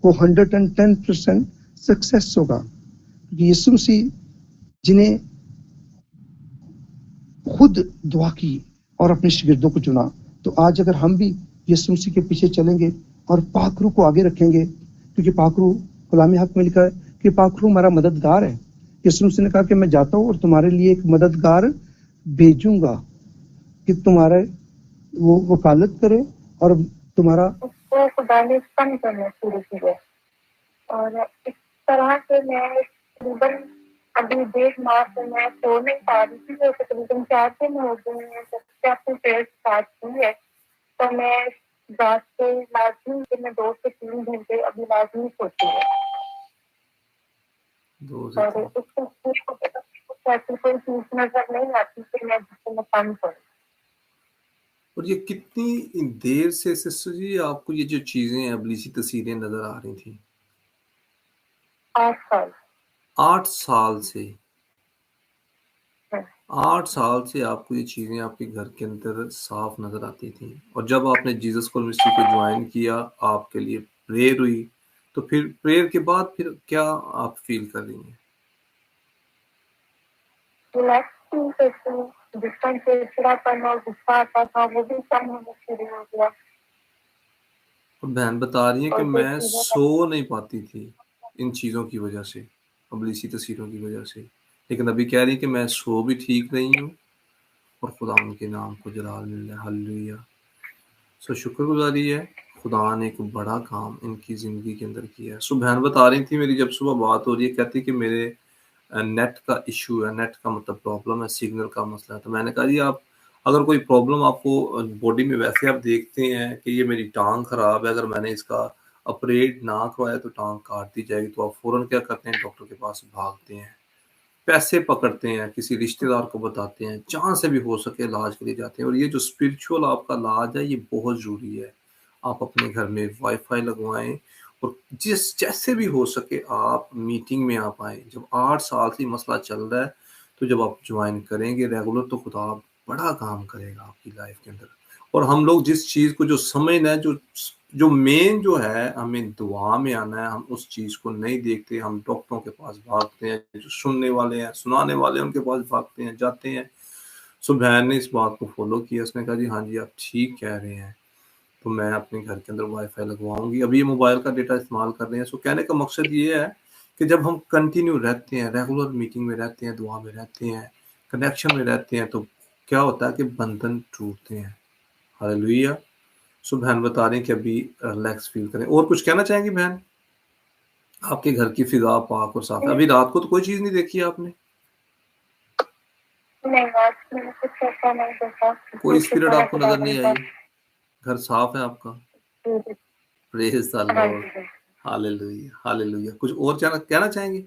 وہ 110% سکسیس ہوگا. یسوع مسیح جنہیں خود دعا کی اور اپنے شاگردوں کو چنا, تو آج اگر ہم بھی یسوع مسیح کے پیچھے چلیں گے اور پاک روح کو آگے رکھیں گے, کیونکہ پاک روح کلام حق میں لکھا ہے کہ پاک روح ہمارا مددگار ہے, यीशु मसीह ने कहा कि मैं जाता हूँ और तुम्हारे लिए एक मददगार भेजूंगा कि तुम्हारे वो वकालत करे और तुम्हारा उसको खुदा ने कम करना शुरू किया और इस तरह से मैं तकरीबन अभी 1.5 माह से मैं सो नहीं पा रही थी। वो तकरीबन 4 दिन हो गए हैं जब से आपने प्रेयर स्टार्ट की है। तो मैं रात से लाजमी कि मैं 2 से 3 घंटे अभी लाजमी सोती हूँ और उसको ऐसी कोई चीज नजर नहीं आती कि मैं जिससे मैं काम करूँ। और ये कितनी देर से सिस्टर जी आपको ये जो चीजें अबलीसी तस्वीरें नजर आ रही थी? 8 साल। 8 साल से 8 साल से आपको ये चीजें आपके घर के अंदर साफ नजर आती थी और जब आपने जीसस कॉल मिनिस्ट्री को ज्वाइन किया, आपके लिए प्रेयर हुई, तो फिर प्रेयर के बाद फिर क्या आप फील कर रही हैं? रिलैक्स फील करती हूँ, जिसका चिड़चिड़ापन और गुस्सा आता था वो भी कम होना शुरू हो गया। और बहन बता रही है कि और जो मैं चीजें सो नहीं पाती थी इन चीज़ों की वजह से, अबलीसी तस्वीरों की वजह से, लेकिन अभी कह रही है कि मैं सो भी ठीक रही हूँ और खुदा उनके नाम को जलाल मिल रहा है। हालेलुया। सो शुक्रगुजारी है, खुदा ने एक बड़ा काम इनकी ज़िंदगी के अंदर किया है। सो बहन बता रही थी, मेरी जब सुबह बात हो रही है, कहती कि मेरे नेट का इशू है, नेट का मतलब प्रॉब्लम है, सिग्नल का मसला है। तो मैंने कहा जी आप अगर कोई प्रॉब्लम आपको बॉडी में वैसे आप देखते हैं कि ये मेरी टांग खराब है, अगर मैंने इसका ऑपरेट ना करवाया तो टांग काट दी जाएगी, तो आप फौरन क्या करते हैं, डॉक्टर के पास भागते हैं, पैसे पकड़ते हैं, किसी रिश्तेदार को बताते हैं, जहाँ से भी हो सके इलाज के लिए जाते हैं। और ये जो स्पिरिचुअल आपका इलाज है ये बहुत ज़रूरी है। आप अपने घर में वाईफाई लगवाएं और जिस जैसे भी हो सके आप मीटिंग में आप आए। जब 8 साल से मसला चल रहा है तो जब आप ज्वाइन करेंगे रेगुलर तो खुदा बड़ा काम करेगा आपकी लाइफ के अंदर। और हम लोग जिस चीज़ को जो समझना है, जो मेन जो है, हमें दुआ में आना है, हम उस चीज़ को नहीं देखते, हम डॉक्टरों के पास भागते हैं, जो सुनने वाले हैं, सुनाने वाले हैं, उनके पास भागते हैं, जाते हैं। सो बहन ने इस बात को फॉलो किया, उसने कहा जी हाँ जी आप ठीक कह रहे हैं, तो मैं अपने घर के अंदर वाईफाई लगवाऊंगी। अभी ये मोबाइल का डेटा इस्तेमाल कर रहे हैं। सो कहने का मकसद ये है कि जब हम कंटिन्यू रहते हैं, रेगुलर मीटिंग में रहते हैं, दुआ में रहते हैं, कनेक्शन में रहते हैं, तो क्या होता है कि बंधन टूटते हैं। हालेलुया। सो बहन बता रही हैं कि अभी रिलैक्स फील करें। और कुछ कहना चाहेंगी बहन? आपके घर की फिजा पाक और साफ है। अभी रात को तो कोई चीज नहीं देखी आपने? नहीं, आज मैंने कुछ ऐसा नहीं देखा। कोई स्पिरिट आपको नजर नहीं आई? घर साफ है आपका? Praise the Lord. Hallelujah hallelujah. कुछ और कहना चाहेंगे?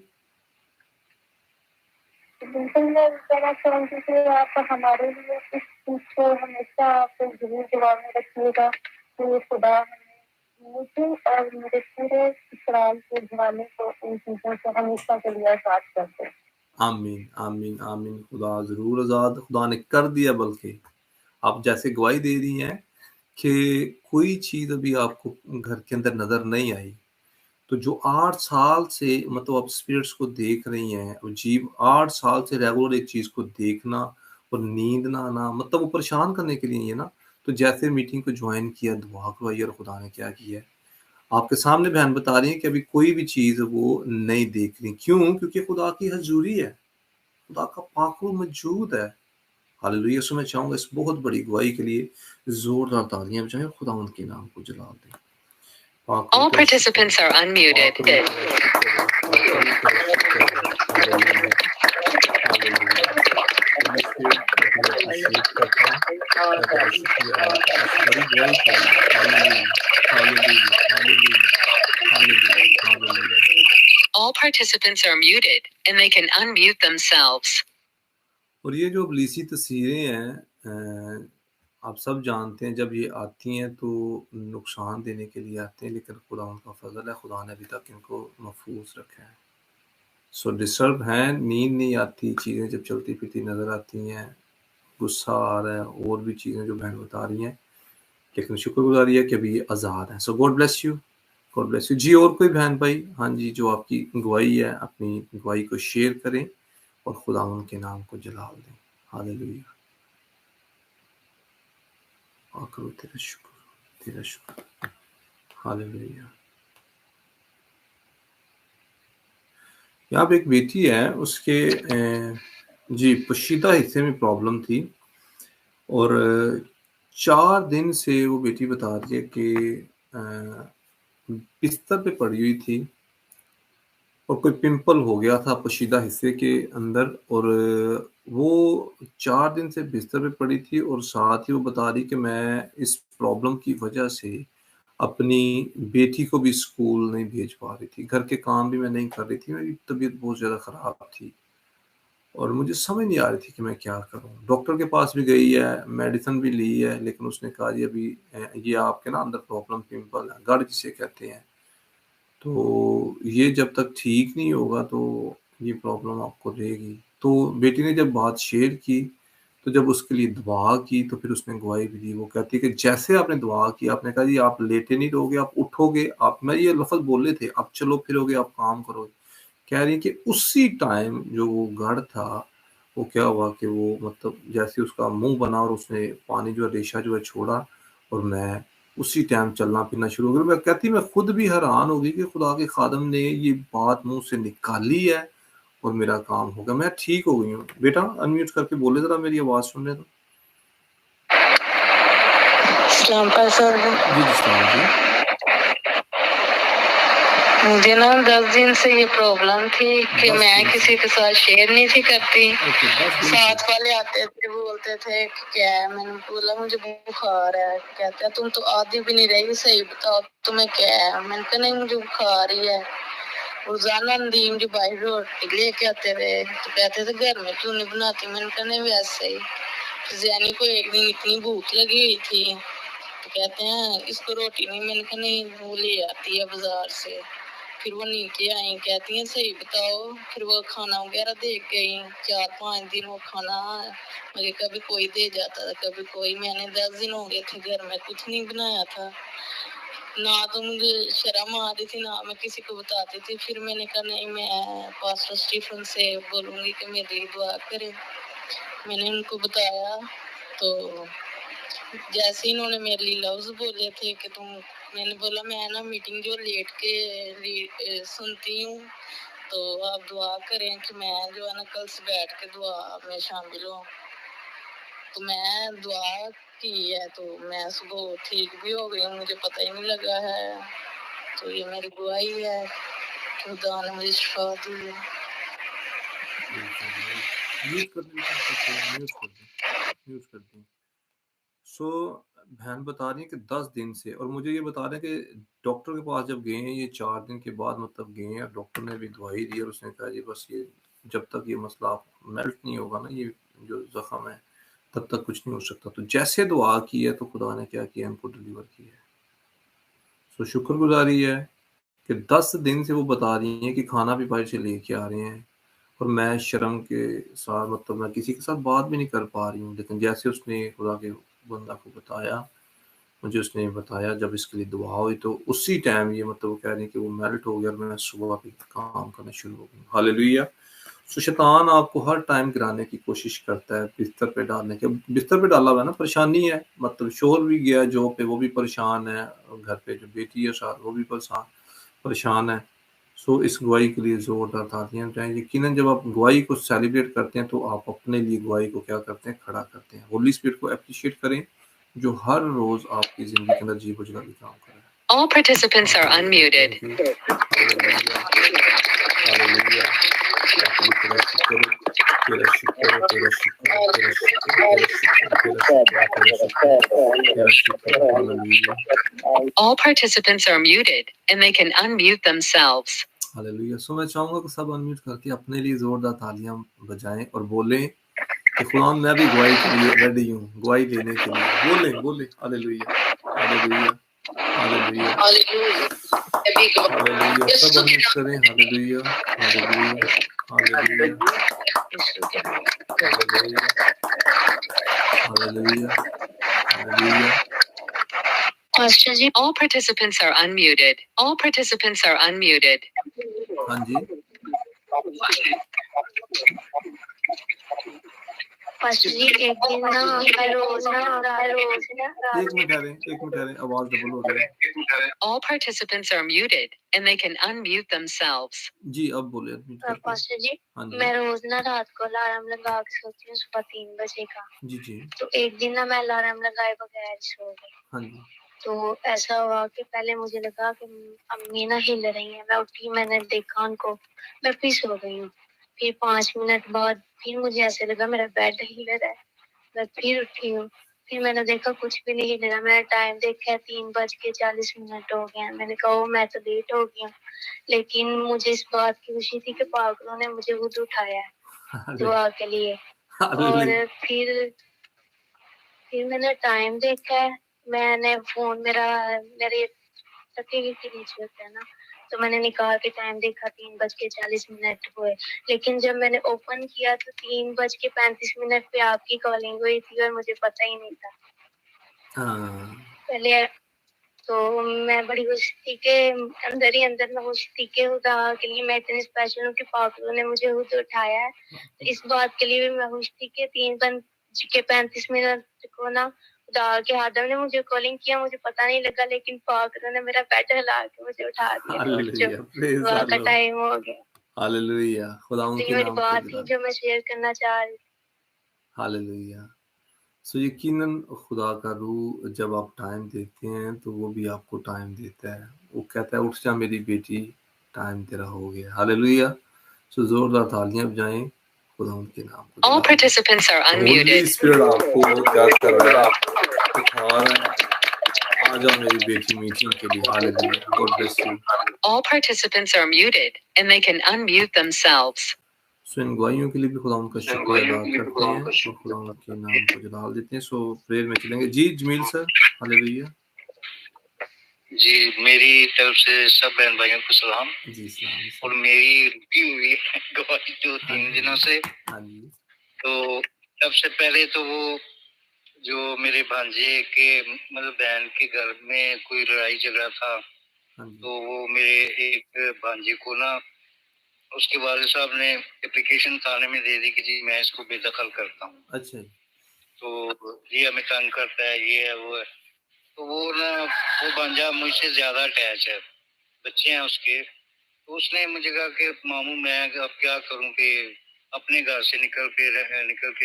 बिल्कुल, मैं कहना चाहूंगी कि आप हमारे लिए इस चीज को हमेशा आप जरूर दिमाग में रखिएगा कि खुदा मुझे और मेरे पूरे इस्राएल के जवाने को इन चीजों से हमेशा के लिए आजाद कर दे। आमीन आमीन आमीन। खुदा जरूर आजाद, खुदा ने कर दिया। बल्कि आप जैसे गवाही दे रही हैं कि कोई चीज अभी आपको घर के अंदर नजर नहीं आई, तो जो 8 साल से मतलब आप स्पिरिट्स को देख रही हैं, अजीब 8 साल से रेगुलर एक चीज को देखना और नींद ना आना, मतलब वो परेशान करने के लिए है ना। तो जैसे मीटिंग को ज्वाइन किया, दुआ करवाई और खुदा ने क्या किया है, आपके सामने बहन बता रही है कि अभी कोई भी चीज वो नहीं देख रही। क्यों? क्योंकि खुदा की हजूरी है, खुदा का पाक रूह मौजूद है। हालेलुया। सो मैं चाहूंगा इस बहुत बड़ी गवाही के लिए जोरदार तालियां बजाएं और खुदा उनके नाम को जलाल दें। All participants are unmuted. All participants are muted and they can unmute themselves. और ये जो अबलीसी तस्वीरें हैं, आप सब जानते हैं जब ये आती हैं तो नुकसान देने के लिए आते हैं, लेकिन खुदा उनका फजल है, खुदा ने अभी तक इनको महफूज रखा है। सो डिस्टर्ब हैं, नींद नहीं आती, चीज़ें जब चलती फिरती नज़र आती हैं, गुस्सा आ रहा है, और भी चीज़ें जो बहन बता रही हैं, लेकिन शुक्रगुजारी है कि अभी ये आज़ाद हैं। So God bless you, God bless you जी। और कोई बहन भाई? हाँ जी, जो आपकी गवाही है अपनी गवाही को शेयर करें और खुदा उनके नाम को जलाल दें। हालेलुया। करो तेरा शुक्र, तेरा शुक्र। हालेलुया। यहाँ पे एक बेटी है, उसके जी पोशीदा हिस्से में प्रॉब्लम थी और 4 दिन से वो बेटी बता रही है कि बिस्तर पे पड़ी हुई थी और कोई पिंपल हो गया था पोशीदा हिस्से के अंदर और वो 4 दिन से बिस्तर पे पड़ी थी और साथ ही वो बता रही कि मैं इस प्रॉब्लम की वजह से अपनी बेटी को भी स्कूल नहीं भेज पा रही थी, घर के काम भी मैं नहीं कर रही थी, मेरी तबीयत बहुत ज़्यादा ख़राब थी और मुझे समझ नहीं आ रही थी कि मैं क्या करूँ। डॉक्टर के पास भी गई है, मेडिसिन भी ली है, लेकिन उसने कहा जी अभी ये आपके ना अंदर प्रॉब्लम पिंपल है, गढ़ जिसे कहते हैं, तो ये जब तक ठीक नहीं होगा तो ये प्रॉब्लम आपको रहेगी। तो बेटी ने जब बात शेयर की, तो जब उसके लिए दुआ की तो फिर उसने गवाही भी दी। वो कहती है कि जैसे आपने दुआ की, आपने कहा जी आप लेटे नहीं रहोगे, आप उठोगे, आप मैं ये लफ़्ज़ बोले थे, आप चलो-फिरोगे, आप काम करोगे। कह रही है कि उसी टाइम जो वो गढ़ था, वो क्या हुआ कि वो मतलब जैसे उसका मुँह बना और उसने पानी जो है, रेशा जो है छोड़ा और मैं उसी टाइम चलना-फिरना शुरू हो गया। मैं कहती मैं खुद भी हैरान हो गई कि खुदा के खादम ने ये बात मुँह से निकाली है और मेरा काम हो गया, मैं ठीक हो गई हूँ। बेटा अनम्यूट करके बोले ज़रा, मेरी आवाज़ सुनने दो। सलाम सर। जी, जी सलाम जी। मुझे ना 10 दिन से ये प्रॉब्लम थी कि मैं किसी के साथ शेयर नहीं थी करती। साथ वाले आते थे, बोलते थे कि क्या है, मैंने बोला मुझे बुखार है, कहते हैं तुम तो आधी भी नहीं रही, सही बताओ तुम्हें क्या है। मैंने कहा नहीं मुझे बुखार ही है। रोजाना नदीम जी बाहर रोटी लेके आते थे, तो कहते थे घर में क्यों नहीं बनाती। मैंने कहा नहीं वैसे ही। जैनी को एक दिन इतनी भूख लगी हुई थी, तो कहते हैं इसको रोटी नहीं। मैंने कहा नहीं वो ले आती है बाजार से। फिर वो नीचे आई, कहती हैं सही बताओ। फिर वो खाना वगैरह दे गई, 4-5 दिन वो खाना मुझे कभी कोई दे जाता था, कभी कोई। मैंने 10 दिन हो गए थे घर में कुछ नहीं बनाया था, ना तो मुझे शर्म आ रही थी, ना मैं किसी को बताती थी। फिर मैंने कहा नहीं मैं पास्टर स्टीफन से बोलूंगी कि मेरे लिए दुआ करे। मैंने उनको बताया, तो जैसे इन्होंने मेरे लिए लफ्ज बोले थे कि तुम, मैंने बोला मैं ना मीटिंग जो लेट के सुनती हूँ, तो आप दुआ करें कि मैं जो है ना कल से बैठ के दुआ में शामिल हूँ। तो मैं दुआ की है, तो मैं सुबह ठीक भी हो गई हूँ, मुझे पता ही नहीं लगा है। तो ये मेरी गवाही है, खुदा ने मुझे शिफा दी है। म्यूट कर दें। सो बहन बता रही है कि 10 दिन से, और मुझे ये बता रहे हैं कि डॉक्टर के पास जब गए हैं ये 4 दिन के बाद मतलब गए हैं, डॉक्टर ने भी दवाई दी और उसने कहा जी बस ये जब तक ये मसला मेल्ट नहीं होगा ना, ये जो जख्म है, तब तक कुछ नहीं हो सकता। तो जैसे दुआ की है तो खुदा ने क्या किया, हमको डिलीवर किया है। सो शुक्रगुजारी है कि 10 दिन से वो बता रही हैं कि खाना भी बाहर से लेके आ रहे हैं और मैं शर्म के साथ मतलब मैं किसी के साथ बात भी नहीं कर पा रही हूँ। लेकिन जैसे उसने खुदा के बंदा को बताया, मुझे उसने बताया, जब इसके लिए दुआ हुई तो उसी टाइम ये मतलब वो कह रही है कि वो मेल्ट हो गया और मैं सुबह भी काम करना शुरू हो गई। हालेलुया। सो शैतान आपको हर टाइम गिराने की कोशिश करता है, बिस्तर पे डालने के। बिस्तर पे डाला हुआ है ना, परेशानी है, मतलब शोहर भी गया जॉब पे, वो भी परेशान है, और घर पे जो बेटी है साथ वो भी परेशान है। सो इस गवाही के लिए ज़ोरदार तालियां बजाएं। यकीनन जब आप गवाही को सेलिब्रेट करते हैं तो आप अपने लिए गवाही को क्या करते हैं, खड़ा करते हैं। होली स्पिरिट को एप्रिशिएट करें जो हर रोज आपकी जिंदगी के अंदर जी बुझला के काम कर रहा है। All participants are unmuted. All participants are muted and they can unmute themselves. Hallelujah. So मैं चाहूंगा कि सब अनम्यूट करके अपने लिए जोरदार तालियां बजाएं और बोलें कि खुदा मैं भी गवाही के लिए रेडी हूँ, गवाही देने के लिए। बोले हालेलुया हालेलुया हालेलुया हालेलुया। सब अनम्यूट करें। Hallelujah hallelujah hallelujah hallelujah hallelujah. Pastor ji, all participants are unmuted. All participants are unmuted. हाँ जी। पास्टर जी एक दिन ना मैं रोज ना एक मिनट ठहरे, आवाज डबल हो रही है। All participants are muted and they can unmute themselves. जी अब बोले admit करके। पास्टर जी हाँ जी मैं रोज ना रात को अलार्म लगा के सोती हूँ सुबह 3 बजे का। जी जी तो एक दिन ना मैं अलार्म लगाए बगैर सो गई। हाँ जी तो ऐसा हुआ कि पहले मुझे लगा कि अम्मी ना हिल रही हैं। मैं उठी, मैंने देखा उनको, मैं फिर सो गई हूँ। फिर 5 मिनट बाद फिर मुझे ऐसे लगा मेरा बेड हिल रहा है। मैं फिर उठी हूँ, फिर मैंने देखा कुछ भी नहीं हिल रहा। मैंने टाइम देखा 3:40 हो गए हैं। मैंने कहा ओ मैं तो लेट हो गई हूँ, लेकिन मुझे इस बात की खुशी थी कि पागलों ने मुझे खुद उठाया है दुआ के लिए। और फिर मैंने टाइम देखा है, मैंने फोन मेरे तकिए के नीचे होता है ना, तो मैंने निकाल के टाइम देखा 3:40 हुए। लेकिन जब मैंने ओपन किया तो 3:35 पे आपकी कॉलिंग हुई थी और मुझे पता ही नहीं था। पहले तो मैं बड़ी खुश थी कि अंदर ही अंदर मैं खुश थी कि खुदा के लिए मैं इतनी स्पेशल हूँ कि पागलों ने मुझे खुद उठाया है। तो इस बात के लिए भी मैं खुश थी कि 3:35 को ना खुदा के आदम ने मुझे कॉलिंग किया, मुझे पता नहीं लगा, लेकिन पागलों ने मेरा बेड हिला के मुझे उठा दिया। हालेलुया प्रेज दुआ का द टाइम हो गया। हालेलुया खुदा तो उनके ये मेरी नाम बात को थी जला जो मैं शेयर करना चाह रही थी। हालेलुया। सो यकीनन खुदा का रूह जब आप टाइम देखते हैं तो वो भी आपको टाइम देता है। वो कहता है उठ जा मेरी बेटी, टाइम तेरा हो गया। हालेलुया। सो जोरदार तालियां बजाएं खुदा उनके नाम को All जला participants are Holi unmuted. Spirit आपको क्या कर रहा है, उठा रहा है। आ जाओ मेरी बेटी मीटिंग के लिए। Hallelujah. God bless you. All participants are muted and they can unmute themselves. सो इन गवाहियों के लिए भी खुदा उनका शुक्रिया अदा करते हैं और खुदा उनके नाम को जलाल देते हैं। सो प्रेयर में चलेंगे। जी जमील सर। हालेलुया जी मेरी तरफ से सब बहन भाइयों को सलाम। जी सलाम। और मेरी रुकी हुई है गवाही 2-3 दिनों से। हाँ जी तो सबसे पहले तो वो जो मेरे भांजे के मतलब बहन के घर में कोई लड़ाई झगड़ा था, हाँ जी तो वो मेरे एक भांजे को ना उसके वालिद साहब ने एप्लीकेशन थाने में दे दी कि जी मैं इसको बेदखल करता हूँ। अच्छा जी तो ये हमें तंग करता है, ये है वो है। तो वो ना वो भांजा मुझसे ज्यादा अटैच है, बच्चे हैं उसके। तो उसने मुझे कहा कि मामू मैं अब क्या करूं कि अपने घर से निकल के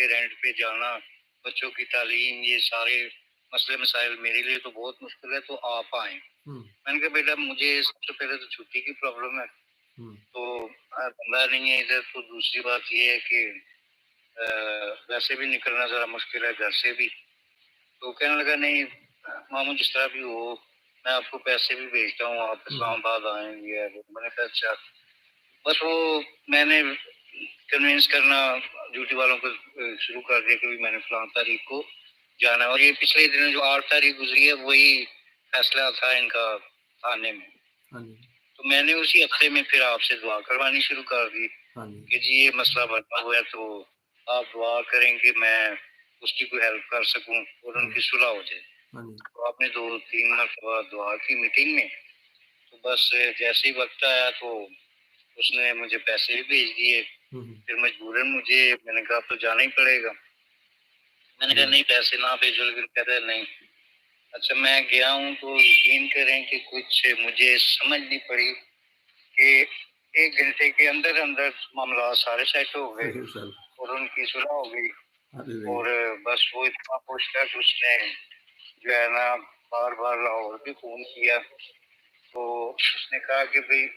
रेंट पे जाना, बच्चों की तालीम, ये सारे मसले मसाइल मेरे लिए तो बहुत मुश्किल है, तो आप आए। मैंने कहा बेटा मुझे सबसे पहले तो छुट्टी की प्रॉब्लम है, तो बंदा नहीं है इधर। तो दूसरी बात ये है कि वैसे भी निकलना जरा मुश्किल है घर से भी। तो कहने लगा नहीं मामू जिस तरह भी हो मैं आपको पैसे भी भेजता हूँ, आप इस्लामाबाद आएंगे। मैंने कहा अच्छा। बस वो मैंने कन्विंस करना ड्यूटी वालों को शुरू कर दिया कि मैंने फलां तारीख को जाना है। और ये पिछले दिन जो 8 तारीख गुजरी है वही फैसला था इनका थाने में। तो मैंने उसी हफ्ते में फिर आपसे दुआ करवानी शुरू कर दी कि जी ये मसला बना हुआ है, तो आप दुआ करें कि मैं उसकी कोई हेल्प कर सकूं और उनकी सुलह हो जाए। तो आपने 2-3 मरतबा दुआ की मीटिंग में। तो बस जैसे ही वक्त आया तो उसने मुझे पैसे भी भेज दिए। फिर मजबूरन मैंने कहा तो जाना ही पड़ेगा। मैंने कहा नहीं पैसे ना भेजो, लेकिन कहते नहीं। अच्छा मैं गया हूँ तो यकीन करें कि कुछ मुझे समझ नहीं पड़ी कि 1 घंटे के अंदर अंदर मामला सारे सेट हो गए और उनकी सुलह हो गई। और बस वो इतना खुश था कि उसने जो है ना बार बार लाहौर भी फोन किया। तो उसने कहा कि भाई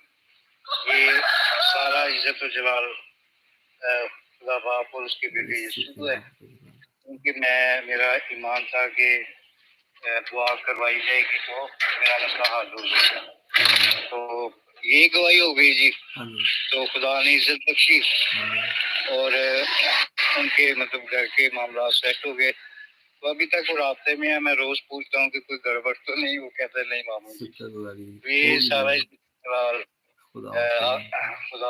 ये सारा इज्जत और जलाल खुदा बाप और उसके बेटे यीशु है, क्योंकि मेरा ईमान था कि दुआ करवाई जाएगी तो मेरा मसला हल हो जाएगा। तो ये गवाही हो गई जी। तो खुदा ने इज्जत बख्शी और उनके मतलब घर के मामला सेट हो गए। तो अभी तक वो रास्ते में है। मैं रोज पूछता हूँ कि कोई गड़बड़ तो नहीं, वो कहते नहीं मामू। ये सारा खुदा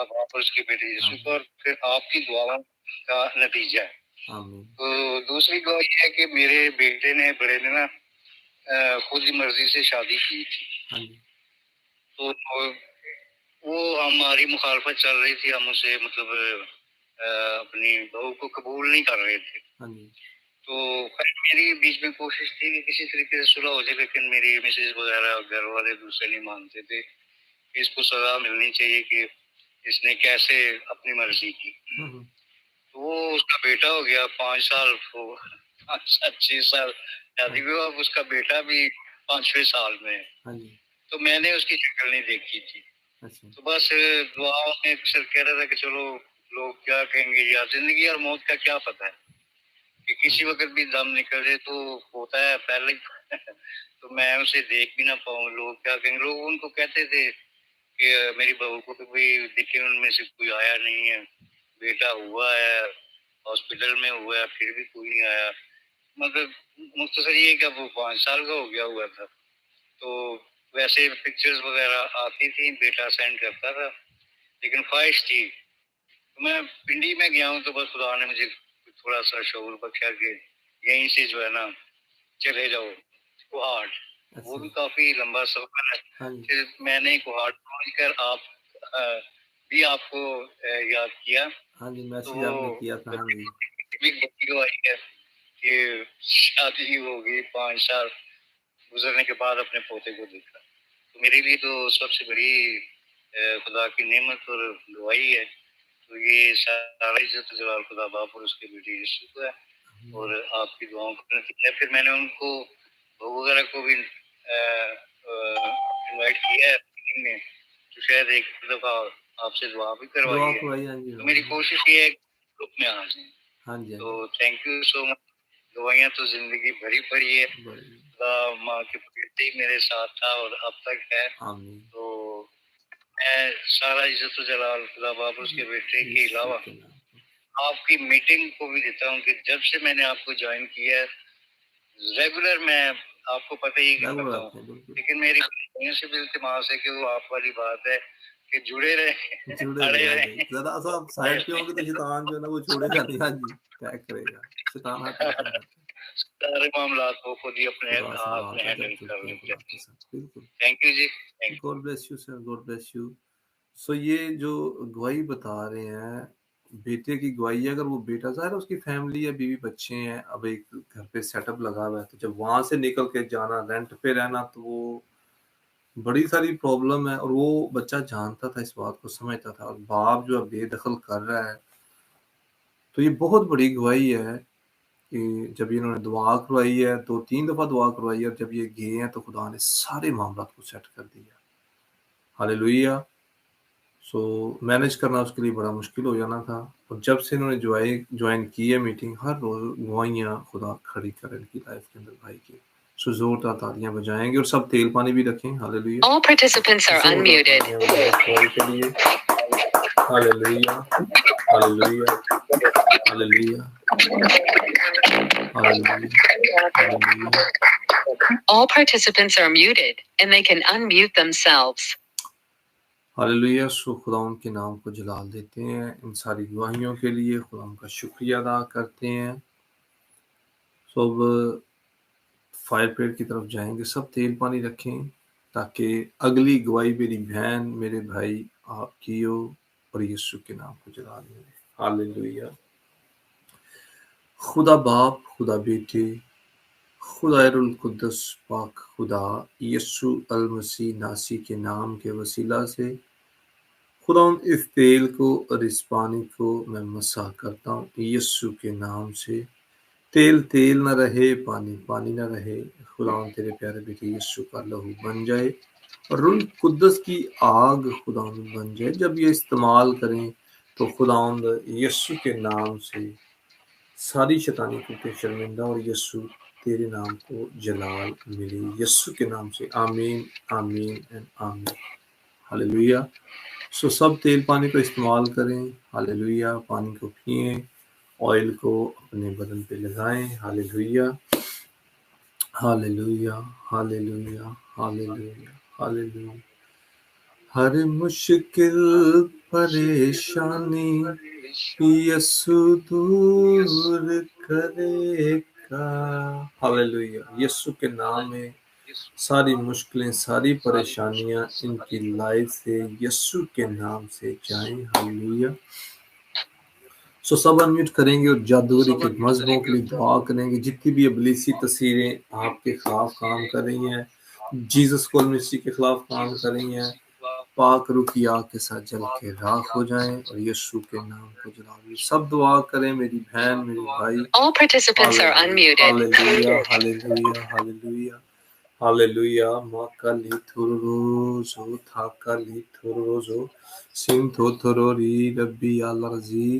बाप और उसके बेटे यीशु पर फिर आपकी दुआओं का नतीजा है। तो दूसरी गवाही है कि मेरे बेटे ने बड़े ने ना खुद ही मर्जी से शादी की थी। तो वो हमारी मुखालफत चल रही थी, हम उसे मतलब अपनी बहू को कबूल नहीं कर रहे थे। हाँ जी तो खैर मेरी बीच में कोशिश थी कि किसी तरीके से सुलह हो जाए, लेकिन मेरी मिसेज वगैरह घर वाले दूसरे नहीं मानते थे। इसको सजा मिलनी चाहिए कि इसने कैसे अपनी मर्जी की। तो वो उसका बेटा हो गया 5 साल, 6 साल शादी हुआ, अब उसका बेटा भी 5वें साल में है। हाँ जी तो मैंने उसकी शक्ल नहीं देखी थी। अच्छा तो बस दुआओं में अक्सर कह रहा था कि चलो लोग क्या कहेंगे, या जिंदगी और मौत का क्या पता है कि किसी वक्त भी दम निकल जाए, तो होता है पहले ही। तो मैं उसे देख भी ना पाऊँ, लोग क्या कहेंगे। लोग उनको कहते थे कि मेरी बहू को तो कोई देखे उनमें से कोई आया नहीं है, बेटा हुआ है हॉस्पिटल में हुआ है फिर भी कोई नहीं आया। मतलब मुख्तसर ये कि वो 5 साल का हो गया हुआ था। तो वैसे पिक्चर्स वगैरह आती थी, बेटा सेंड करता था, लेकिन ख्वाहिश थी। तो मैं पिंडी में गया हूँ, तो बस खुदा ने मुझे थोड़ा सा शऊर बख्शा के यहीं से जो है ना चले जाओ कुहाट। वो भी काफी लंबा सफर है। हाँ जी फिर मैंने कुहाट पहुंचकर भी आपको याद किया। हाँ जी तो मैसेज वो आपने किया था हाँ जी भी बच्ची को आई है कि शादी हो गई, 5 साल गुजरने के बाद अपने पोते को देखा। तो मेरे लिए तो सबसे बड़ी खुदा की नेमत और दुआई है। तो ये सारा इज्जत जलाल खुदा बाप और उसके बेटे यीशु को है और आपकी दुआओं का नतीजा है। फिर मैंने उनको बहू वगैरह को भी इनवाइट किया है मीटिंग में, तो शायद एक दफा आपसे दुआ भी करवाई दुआ है। करवाई हाँ जी तो मेरी कोशिश ये है कि ग्रुप में आ जाए। हाँ जी तो थैंक यू सो मच। दुआइयाँ तो जिंदगी भरी पड़ी है। बड़ी खुदा माँ के बेटे ही मेरे साथ था और अब तक है। आमीन तो मैं सारा इज्जत और जलाल खुदा बाप उसके बेटे के यीशु अलावा के नाम पे। आपकी मीटिंग को भी देता हूँ कि जब से मैंने आपको ज्वाइन किया है रेगुलर मैं आपको पता ही रेगुलर करता आते हैं हूँ, बिल्कुल लेकिन मेरी भाइयों से भी इल्तिमास है कि वो आप वाली बात है कि जुड़े रहे जुड़े अड़े रहे हाँ रहे। जी जरा सा आप साइड पे होंगे तो शैतान जो है ना वो छोड़ेगा नहीं हाँ जी अटैक करेगा शैतान अटैक करता है सारे मामलात को खुद ही अपने खुदा से हाथ बात में है जब हैंडल जुड़ते करने हैं खुदा के चाहिए। साथ बिल्कुल थैंक यू जी, thank you. God bless you sir God bless you so ये जो गवाही बता रहे हैं बेटे की गवाही है अगर वो बेटा ज़ाहिर है उसकी फैमिली है बीवी बच्चे हैं अब एक घर पे सेटअप लगा हुआ है तो जब वहां से निकल के जाना रेंट पे रहना तो वो बड़ी सारी प्रॉब्लम है और वो बच्चा जानता था इस बात को समझता था और बाप जो है बेदखल कर रहा है तो ये बहुत बड़ी गवाही है कि जब इन्होंने दुआ करवाई है 2-3 दफा दुआ करवाई है और जब ये गए हैं तो खुदा ने सारे मामला को सेट कर दिया हालेलुया सो मैनेज करना उसके लिए बड़ा मुश्किल हो जाना था और जब से इन्होंने ज्वाइन की है मीटिंग हर रोज गवाहियाँ खुदा खड़ी कर इनकी लाइफ के अंदर भाई की सो जोरदार तालियां बजाएंगे और सब तेल पानी भी रखें hallelujah All participants are unmuted. के लिए hallelujah hallelujah hallelujah hallelujah All participants are muted, and they can unmute themselves. Hallelujah सो खुदा उनके नाम को जलाल देते हैं इन सारी गवाहियों के लिए खुदा उनका शुक्रिया अदा करते हैं सो अब फायर पेड़ की तरफ जाएंगे सब तेल पानी रखें ताकि अगली गवाही मेरी बहन मेरे भाई आपकी हो और यीशु के नाम को जलाल मिले हालेलुया खुदा बाप खुदा बेटे खुदारुल कुद्दस पाक खुदा यीशु अल मसीह नासी के नाम के वसीला से खुदा इस तेल को और इस पानी को मैं मसा करता हूँ यीशु के नाम से तेल तेल न रहे पानी पानी न रहे खुदा तेरे प्यारे बेटे यीशु का लहू बन जाए और रूह कुद्दस की आग खुदा बन जाए जब ये इस्तेमाल करें तो खुदा यीशु के नाम से सारी शैतानी कुत्ते शर्मिंदा और यीशु तेरे नाम को जलाल मिले यीशु के नाम से आमीन आमीन एंड आमीन हालेलुया सो सब तेल पानी को इस्तेमाल करें हालेलुया पानी को पिएं ऑयल को अपने बदन पे लगाएं hallelujah hallelujah hallelujah hallelujah hallelujah हर मुश्किल परेशानी यीशु दूर करेगा हालेलुया यीशु के नाम में सारी मुश्किलें सारी परेशानियां इनकी लाइफ से यीशु के नाम से जाएं हालेलुया سو سب انمیوٹ کریں گے اور جادوگری کے مذہبوں کے لیے دعا کریں گے. جتنی بھی ابلیسی تصویریں آپ کے خلاف کام کر رہی ہیں، جیزس کول منسٹری کے خلاف کام کر رہی ہیں، پاک روح کی آگ کے ساتھ جل کے راکھ ہو جائیں اور یسوع کے نام کو جلاویے. سب دعا کریں، میری بہن، میری بھائی. All participants are unmuted. Hallelujah hallelujah hallelujah hallelujah. ماکالی تھوروزو تھاکالی تھوروزو سن تھوتھروری ربی الرزی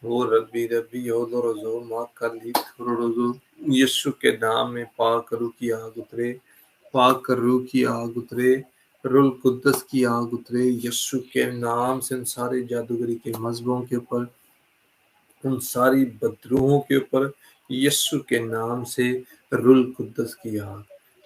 او ربی ربی او لرزو ماکالی تھوروزو. یسوع کے نام میں پاک روح کی آگ اترے، پاک روح کی آگ اترے، روح القدس کی آگ اترے. یسوع کے نام سے ان سارے جادوگری کے مذہبوں کے اوپر، ان ساری بدروحوں کے اوپر یسوع کے نام سے روح القدس کی آگ.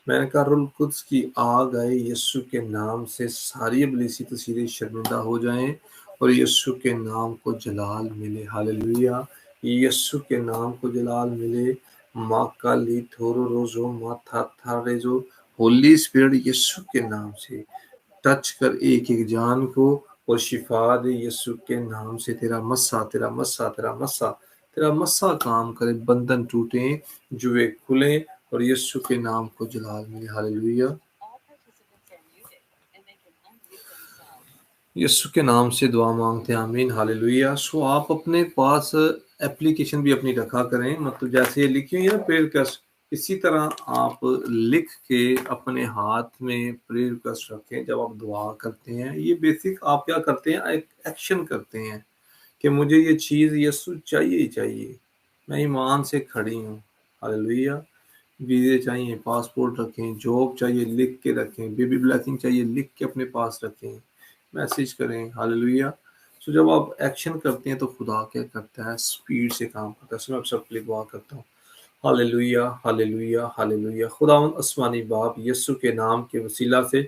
میں نے کہا روح القدس کی آگ آئے، یسوع کے نام سے ساری ابلیسی تصویریں شرمندہ ہو جائیں اور یسوع کے نام کو جلال ملے. ہاللویا. یسوع کے نام کو جلال ملے. ماں کالی تھورو روزو ماں تھا تھا ریزو. ہولی اسپرٹ یسوع کے نام سے ٹچ کر ایک ایک جان کو اور شفا دے. یسوع کے نام سے تیرا مسا تیرا مسا تیرا مسا تیرا مسا کام کرے، بندھن ٹوٹیں، جوئے کھلیں اور یسوع کے نام کو جلال ملے. ہاللویا. یسوع کے نام سے دعا مانگتے ہیں، آمین. ہاللویا. سو آپ اپنے پاس اپلیکیشن بھی اپنی رکھا کریں، مطلب جیسے یہ لکھی ہوئی ہے نا پریئر ریکویسٹ، اسی طرح آپ لکھ کے اپنے ہاتھ میں پریئر ریکویسٹ رکھیں جب آپ دعا کرتے ہیں. یہ بیسک آپ کیا کرتے ہیں، ایک ایکشن کرتے ہیں کہ مجھے یہ چیز یسوع چاہیے ہی چاہیے، میں ایمان سے کھڑی ہوں. ہاللویا. ویزے چاہیے، پاسپورٹ رکھیں، جاب چاہیے لکھ کے رکھیں، بیبی بلیسنگ چاہیے لکھ کے اپنے پاس رکھیں، میسیج کریں. ہاللویا. سو جب آپ ایکشن کرتے ہیں تو خدا کیا کرتا ہے، سپیڈ سے کام کرتا ہے. سو میں آپ سب کے لیے دعا کرتا ہوں. Hallelujah hallelujah hallelujah. خداوند آسمانی باپ، یسوع کے نام کے وسیلہ سے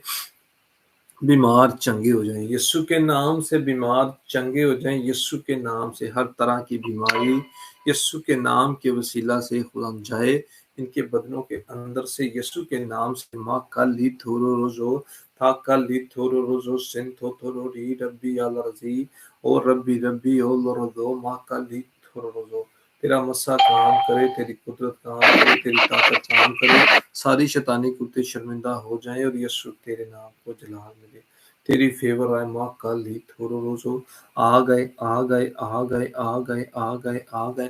بیمار چنگے ہو جائیں، یسوع کے نام سے بیمار چنگے ہو جائیں، یسوع کے نام سے ہر طرح کی بیماری یسوع کے نام کے وسیلہ سے خدا جائے ان کے بدنوں کے اندر سے. یسوع کے نام سے ماں کالی تھورو روزو تھا کالی تھورو روزو سن تھو تھورو ری ربی الرزی او ربی ربی او لرزو ماں کالی تھورو روزو. تیرا مسا کام کرے، تیری قدرت کام کرے، تیری طاقت کام کرے، ساری شیطانی کتے شرمندہ ہو جائیں اور یسوع تیرے نام کو جلال ملے، تیری فیور آئے. ماں کالی تھورو روزو آ گئے آ گئے آ گئے آ گئے آ گئے آ گئے.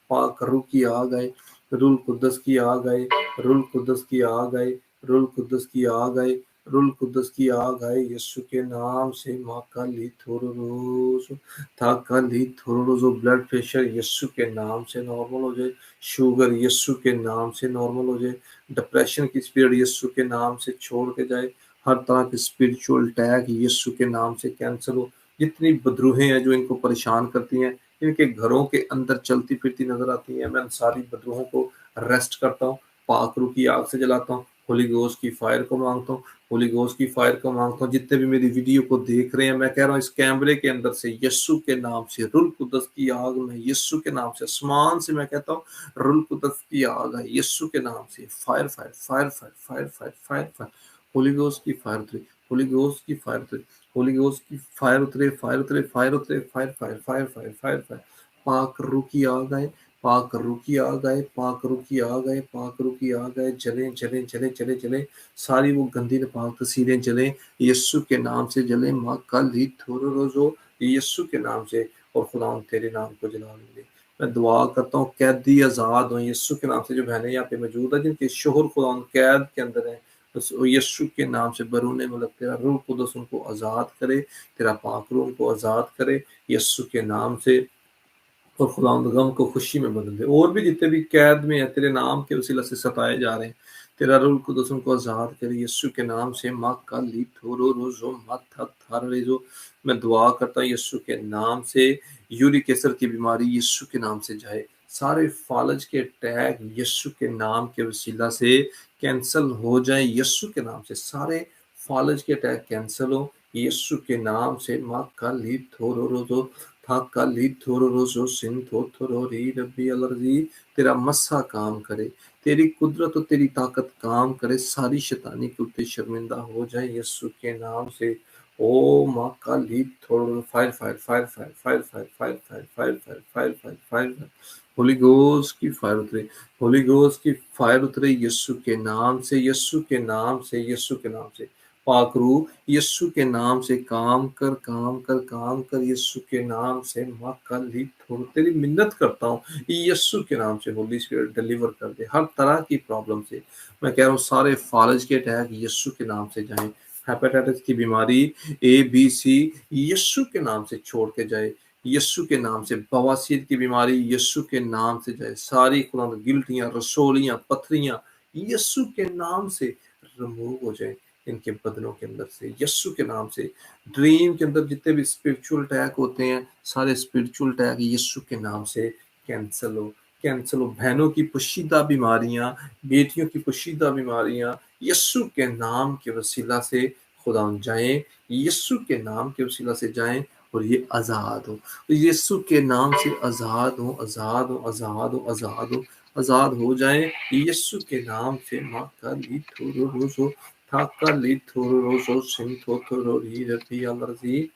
پاک روح کی آ گئے، روح القدس کی آ گئے، روح القدس کی آ گئے، روح القدس کی آ گئے، روح القدس کی آ گئے. یسوع کے نام سے ماں کالی تھورو روزو تھا کالی تھورو روزو. بلڈ پریشر یسوع کے نام سے نارمل ہو جائے، شوگر یسوع کے نام سے نارمل ہو جائے، ڈپریشن کی اسپرٹ یسوع کے نام سے چھوڑ کے جائے، ہر طرح کے اسپرچول اٹیک یسوع کے نام سے کینسل ہو. جتنی بدروہیں ہیں جو ان کو پریشان کرتی ہیں، ان کے گھروں کے اندر چلتی پھرتی نظر آتی ہیں، میں ان ساری بدروہوں کو ریسٹ کرتا ہوں، پاک روح کی آگ سے جلاتا ہوں، ہولی گوسٹ کی فائر کو مانگتا ہوں، ہولی گوسٹ کی فائر کو مانگتا ہوں. جتنے بھی میری ویڈیو کو دیکھ رہے ہیں، میں کہہ رہا ہوں اس کیمرے کے اندر سے یسوع کے نام سے روح القدس کی آگ میں، یسوع کے نام سے آسمان سے میں کہتا ہوں روح القدس کی آگ ہے، یسوع کے نام سے fire fire fire fire fire fire fire fire. Holy ghost کی فائر اترے، ہولی گوسٹ کی فائر اترے، ہولی گوسٹ کی فائر اترے، فائر اترے، فائر اترے، fire fire fire fire fire fire. پاک روح کی آگ آئے، پاک روح کی آگ آئے، پاک روح کی آگ آئے، پاک روح کی آگ آئے. جلیں جلیں جلیں جلیں جلیں، ساری وہ گندی نپاک تصویریں جلیں یسوع کے نام سے جلیں. ماں کالی تھورو روزو یسوع کے نام سے، اور خدا تیرے نام کو جلال ملے. میں دعا کرتا ہوں قیدی آزاد ہوں یسوع کے نام سے. جو بہنیں یہاں پہ موجود ہیں جن کے شوہر خدا قید کے اندر ہیں، یسوع کے نام سے بیرون ملک تیرا روح قدس ان کو آزاد کرے، تیرا پاک روح ان کو آزاد کرے یسوع کے نام سے، اور خدا غم کو خوشی میں بدل دے. اور بھی جتنے بھی قید میں ہیں تیرے نام کے وسیلہ سے ستائے جا رہے ہیں، تیرا روح القدس ان کو آزاد کرے یسوع کے نام سے. ماں کالی تھورو روزو مت تھر ریزو. میں دعا کرتا ہوں یسوع کے نام سے یورک ایسڈ کی بیماری یسوع کے نام سے جائے، سارے فالج کے اٹیک یسوع کے نام کے وسیلہ سے کینسل ہو جائیں یسوع کے نام سے، سارے فالج کے اٹیک کینسل ہو یسوع کے نام سے. ماں کالی تھورو روزو تھا کالی تھورو روزو سن تھو تھورو ری ربی الرزی. تیرا مسا کام کرے، تیری قدرت اور تیری طاقت کام کرے، ساری شیطانی کتے شرمندہ ہو جائیں یسوع کے نام سے، Oh, Makali, fire, fire, fire, fire, fire, fire, fire, fire, fire, fire, fire, fire, fire, fire. Holi ghost की फायर उतरे, होली गोस्ट की फायर उतरे यीशु के नाम से, यीशु के नाम से, यीशु के नाम से। पाक रूह यीशु के नाम से काम कर, काम कर, काम कर यीशु के नाम से। माकाली थोड़ी तेरी मिन्नत करता हूँ यीशु के नाम से। होली स्पिरिट डिलीवर कर दे हर तरह की प्रॉब्लम से। मैं कह रहा हूँ सारे फालज के अटैक यीशु के नाम से जाएं। हेपेटाइटिस की बीमारी ABC यीशु के नाम से छोड़ के जाए, यीशु के नाम से। बवासीर की बीमारी यीशु के नाम से जाए। सारी खुदा गिल्टियां, रसोलियां, पथरियां यीशु के नाम से रिमूव हो जाए इनके बदनों के अंदर से, यीशु के नाम से। ड्रीम के अंदर जितने भी स्पिरिचुअल अटैक होते हैं, सारे स्पिरिचुअल अटैक यीशु के नाम से कैंसिल हो, कैंसिल हो। बहनों की पोशीदा बीमारियां, बेटियों की पोशीदा बीमारियां यीशु के नाम के वसीला से खुदा जाएं, यीशु के नाम के वसीला से जाएं और ये आज़ाद हो, यीशु के नाम से आज़ाद हो, आज़ाद हो, आज़ाद हो, आज़ाद हो, आज़ाद हो जाएं यीशु के नाम से। माँ का ली थोरो रोज़ो थाका ली थोरो रोज़ो सिंह थोरो री रती अलर्जी।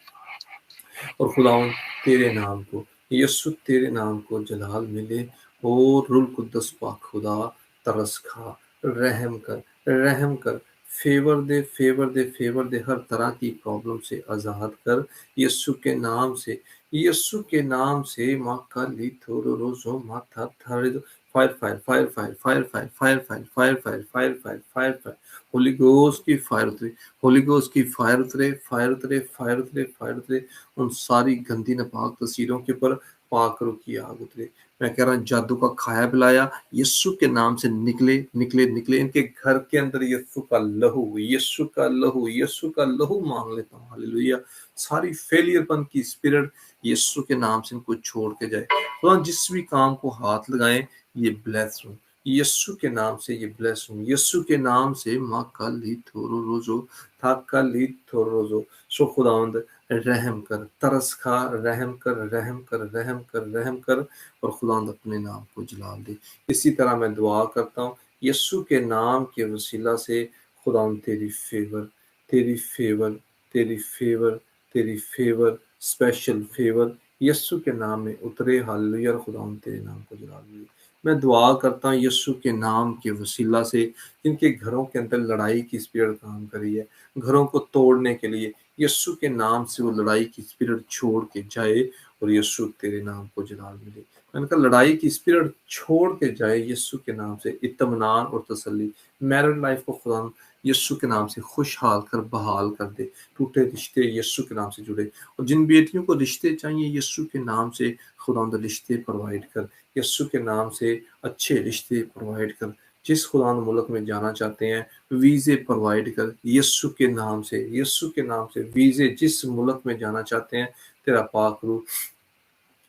और खुदावन तेरे नाम को, यीशु तेरे नाम को जलाल मिले। और रुल कुद्दस पाक खुदा तरस खा, रहम कर, रहम कर, फेवर दे, फेवर दे, फेवर दे। हर तरह की प्रॉब्लम से आज़ाद कर यीशु के नाम से, यीशु के नाम से। माँ का ली थोरो रोज़ो माथा थारे fire fire fire fire fire fire fire fire fire fire fire fire fire fire. Holi ghost की फायर उतरे, होली गोस्ट की फायर उतरे, फायर उतरे, फायर उतरे, फायर उतरे उन सारी गंदी नापाक तस्वीरों के ऊपर। पाक रूह की आग उतरे। मैं कह रहा हूँ जादू का खाया पिलाया यीशु के नाम से निकले, निकले, निकले इनके घर के अंदर। यीशु का लहू, यीशु का लहू, यीशु का लहू मांग लेता हूँ। हालेलुया। सारी फेलियरपन की स्पिरिट यीशु के नाम से इनको छोड़ के जाए। तो जिस भी काम को हाथ लगाएं ये ब्लेस हूँ यीशु के नाम से, ये ब्लेस हूँ यीशु के नाम से। माँ का ली थोरो रोजो था का ली थोरो रोजो। सो खुदावंद रहम कर, तरस खा, रहम कर, रहम कर, रहम कर, रहम कर और खुदावंद अपने नाम को जलाल दे। इसी तरह मैं दुआ करता हूँ यीशु के नाम के वसीला से। खुदावंद तेरी फेवर, तेरी फेवर, तेरी फेवर, तेरी फेवर, स्पेशल फेवर यीशु के नाम में उतरे। हालेलुया। खुदावंद तेरे नाम को जलाल दे। मैं दुआ करता हूँ यीशु के नाम के वसीला से जिनके घरों के अंदर लड़ाई की स्पिरिट काम करी है, घरों को तोड़ने के लिए, यीशु के नाम से वो लड़ाई की स्पिरिट छोड़ के जाए और यीशु तेरे नाम को जलाल मिले। मैंने कहा लड़ाई की स्पिरिट छोड़ के जाए यीशु के नाम से। इत्मीनान और तसल्ली, मैरिड लाइफ को खुदा यीशु के नाम से खुशहाल कर, बहाल कर दे। टूटे रिश्ते यीशु के नाम से जुड़े। और जिन बेटियों को रिश्ते चाहिए यीशु के नाम से खुदा रिश्ते प्रोवाइड कर, यीशु के नाम से अच्छे रिश्ते प्रोवाइड कर। जिस खुदा मुल्क में जाना चाहते हैं वीज़े प्रोवाइड कर यीशु के नाम से, यीशु के नाम से। वीज़े जिस मुल्क में जाना चाहते हैं तेरा पाक रूह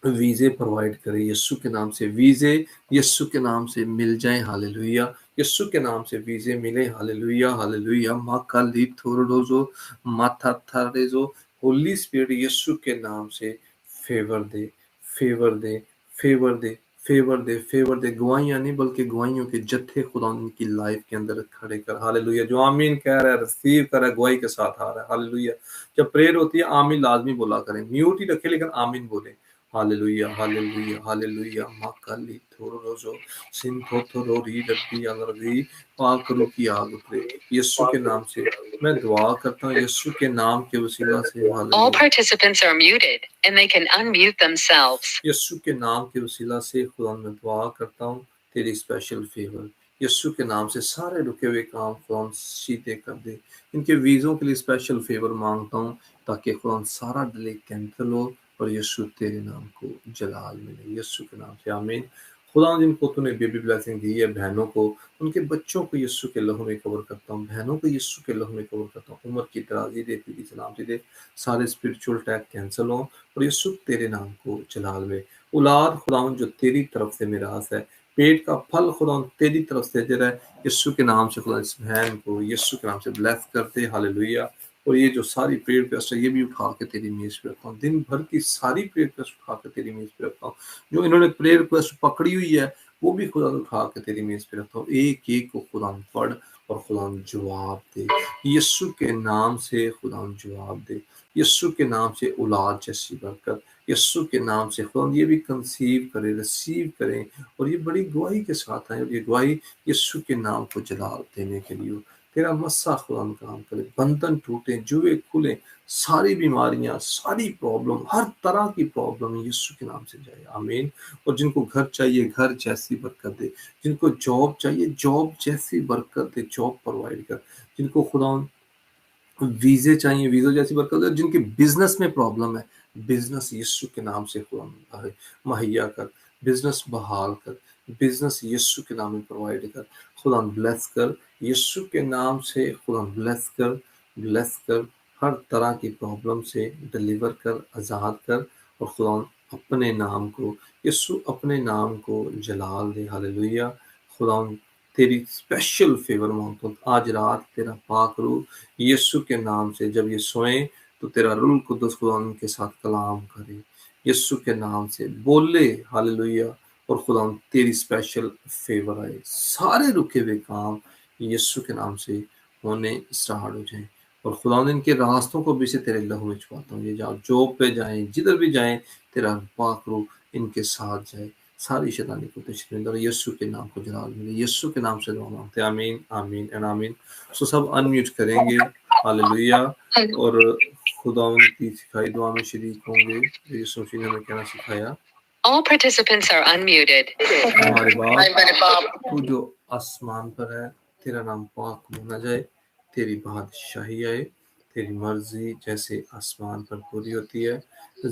वीज़े प्रोवाइड करे यीशु के नाम से। वीज़े यीशु के नाम से मिल जाएं। हालेलुया। यीशु के नाम से वीज़े मिले। Hallelujah, hallelujah. माका ली थोरोजो माथा थारेजो। होली स्पिरिट यीशु के नाम से फेवर दे, फेवर दे, फेवर दे, फेवर दे, फेवर दे। गवाहियां नहीं बल्कि गवाहियों के जत्थे खुदा उनकी लाइफ के अंदर खड़े कर। हालेलुया। जो आमीन कह रहा है रिसीव कर रहा है, गवाही के साथ आ रहा है। हालेलुया। जब प्रेयर होती है आमीन लाजमी बोला करें, म्यूट ही रखे लेकिन आमीन बोले। Hallelujah, hallelujah, hallelujah. माकाली थोरोजो सिंथोथोरोरी रब्बी अलरजी। पाक रूह की आग उतरे यीशु के नाम से। मैं दुआ करता हूँ यीशु के नाम के वसीला से। All hallelujah. participants are muted and they can unmute themselves. यीशु के नाम के वसीला से खुदा मैं दुआ करता हूँ तेरी स्पेशल फेवर यीशु के नाम से। सारे रुके हुए काम खुदा सीधे कर दे। इनके वीज़ों के लिए स्पेशल फेवर मांगता हूँ ताकि खुदा सारा डिले कैंसिल हो और यीशु तेरे नाम को जलाल मिले यीशु के नाम से। आमीन। खुदा जिनको तूने बेबी ब्लेसिंग दी है, बहनों को, उनके बच्चों को यीशु के लहू में कवर करता हूँ, बहनों को यीशु के लहू में कवर करता हूँ। उम्र की दराजी दे, पीढ़ी सलामती दे। सारे स्पिरिचुअल अटैक कैंसिल हो और यीशु तेरे नाम को जलाल में। औलाद खुदा जो तेरी तरफ से मिरास है, पेट का फल खुदा तेरी तरफ से जरा यीशु के नाम से खुदा इस बहन को यीशु के नाम से ब्लेस करते। हालेलुया। और ये जो सारी प्रेयर रिक्वेस्ट है ये भी उठा के तेरी मेज पे रखता हूँ। दिन भर की सारी प्रेयर रिक्वेस्ट उठा के तेरी मेज पे रखता हूँ। जो इन्होंने प्रेयर रिक्वेस्ट पकड़ी हुई है वो भी खुदा उठा के तेरी मेज पे रखता हूँ। एक एक को खुदा पढ़ اور خدا جواب دے، یسوع کے نام سے خدا جواب دے، یسوع کے نام سے اولاد جیسی برکت، یسوع کے نام سے خدا یہ بھی کنسیو کرے، ریسیو کریں، اور یہ بڑی گواہی کے ساتھ آئے، اور یہ گواہی یسوع کے نام کو جلال دینے کے لیے ہو۔ تیرا مسا خدا کام کرے، بندھن ٹوٹے، جوئے کھلے، ساری بیماریاں، ساری پرابلم، ہر طرح کی پرابلم یسوع کے نام سے جائے، آمین۔ اور جن کو گھر چاہیے گھر جیسی برکت دے، جن کو جاب چاہیے جاب جیسی برکت دے، جاب پرووائڈ کر، جن کو خدا ویزے چاہیے ویزا جیسی برکت دے، جن کے بزنس میں پرابلم ہے بزنس یسوع کے نام سے خدا مہیا کر، بزنس بحال کر، بزنس یسوع کے نام میں پرووائڈ کر، خدا بلیس کر، یسوع کے نام سے خدا بلیس کر، ہر طرح کی پرابلم سے ڈلیور کر، آزاد کر، اور خدا اپنے نام کو یسوع اپنے نام کو جلال دے، ہاللیلویہ۔ خدا تیری اسپیشل فیور مانگتا ہوں آج رات، تیرا پاک روح یسوع کے نام سے جب یہ سوئیں تو تیرا روح القدس خدا ان کے ساتھ کلام کرے، یسوع کے نام سے بولے، ہاللیلویہ۔ اور خدا تیری اسپیشل فیور آئے، سارے رکے ہوئے کام یسوع کے نام سے ہونے اسٹارٹ ہو جائیں، اور خدا ان کے راستوں کو بھی سے تیرے لہو میں چھپاتا ہوں، یہ جاؤ جاب پہ جائیں، جدھر بھی جائیں تیرا پاک روح ان کے ساتھ جائے، ساری شیطانی کو تشریح یسوع کے نام کو جلال ملے، یسوع کے نام سے دعا مانگتے ہیں، آمین آمین اینڈ آمین۔ سو سب انمیوٹ کریں گے، ہاللیلویہ، اور خدا ان کی سکھائی دعا میں شریک ہوں گے، یسوع نے ہمیں کہنا سکھایا، All participants are unmuted. ہمارے باپ تو جو آسمان پر ہے، تیرا نام پاک مانا جائے، تیری بادشاہی آئے، تیری مرضی جیسے آسمان پر پوری ہوتی ہے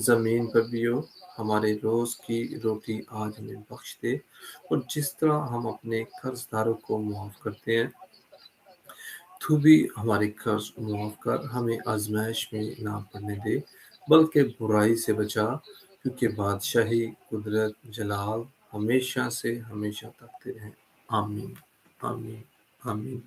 زمین پر بھی ہو، ہمارے روز کی روٹی آج ہمیں بخش دے، اور جس طرح ہم اپنے قرض داروں کو معاف کرتے ہیں تو بھی ہمارے قرض معاف کر، ہمیں آزمائش میں نہ پڑنے دے بلکہ برائی سے بچا، کیونکہ بادشاہی، قدرت، جلال ہمیشہ سے ہمیشہ تک تیرے ہیں، آمین آمین آمین۔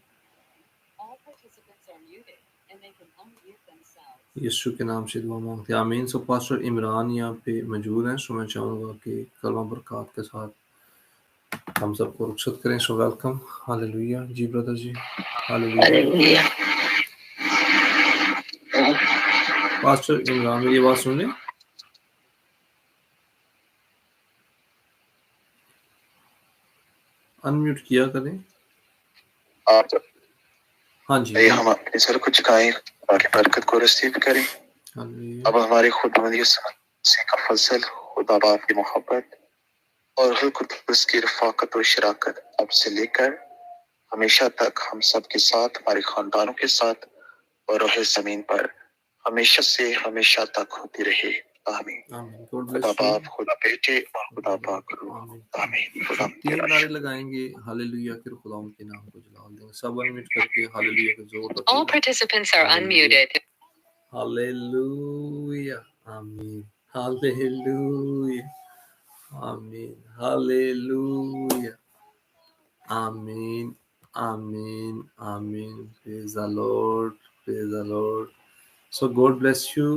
یسوع کے نام سے دعا مانگتے ہیں، آمین۔ سو پاسٹر عمران یہاں پہ موجود ہیں، سو میں چاہوں گا کہ کلمہ برکات کے ساتھ ہم سب کو رخصت کریں، سو ویلکم، ہاللیلویہ۔ جی بردر جی، ہاللیلویہ۔ پاسٹر عمران میری آواز سن لیں؟ انمیوٹ کیا کریں۔ ہاں جی، ہم اپنے سر کو جھکائیں اور برکت کو رسیو کریں۔ اب ہمارے خداوند یسوع مسیح کا فضل، خدا باپ کی محبت اور روح القدس کی رفاقت و شراکت اب سے لے کر ہمیشہ تک ہم سب کے ساتھ، ہمارے خاندانوں کے ساتھ اور روح زمین پر ہمیشہ سے ہمیشہ تک ہوتی رہے، آمین۔ خدا باپ، خدا بیٹے اور خدا پاک روح، آمین۔ خدا تین نعرے لگائیں گے، ہاللیلویہ، پھر خدا ان کے نام کو جلال دیں گے، سب انمیوٹ کر کے ہاللیلویہ کا زور لگائیں۔ All participants are unmuted. ہاللیلویہ، آمین، ہاللیلویہ، آمین، ہاللیلویہ، آمین آمین آمین۔ پریز دی lord, praise the lord. So God bless you.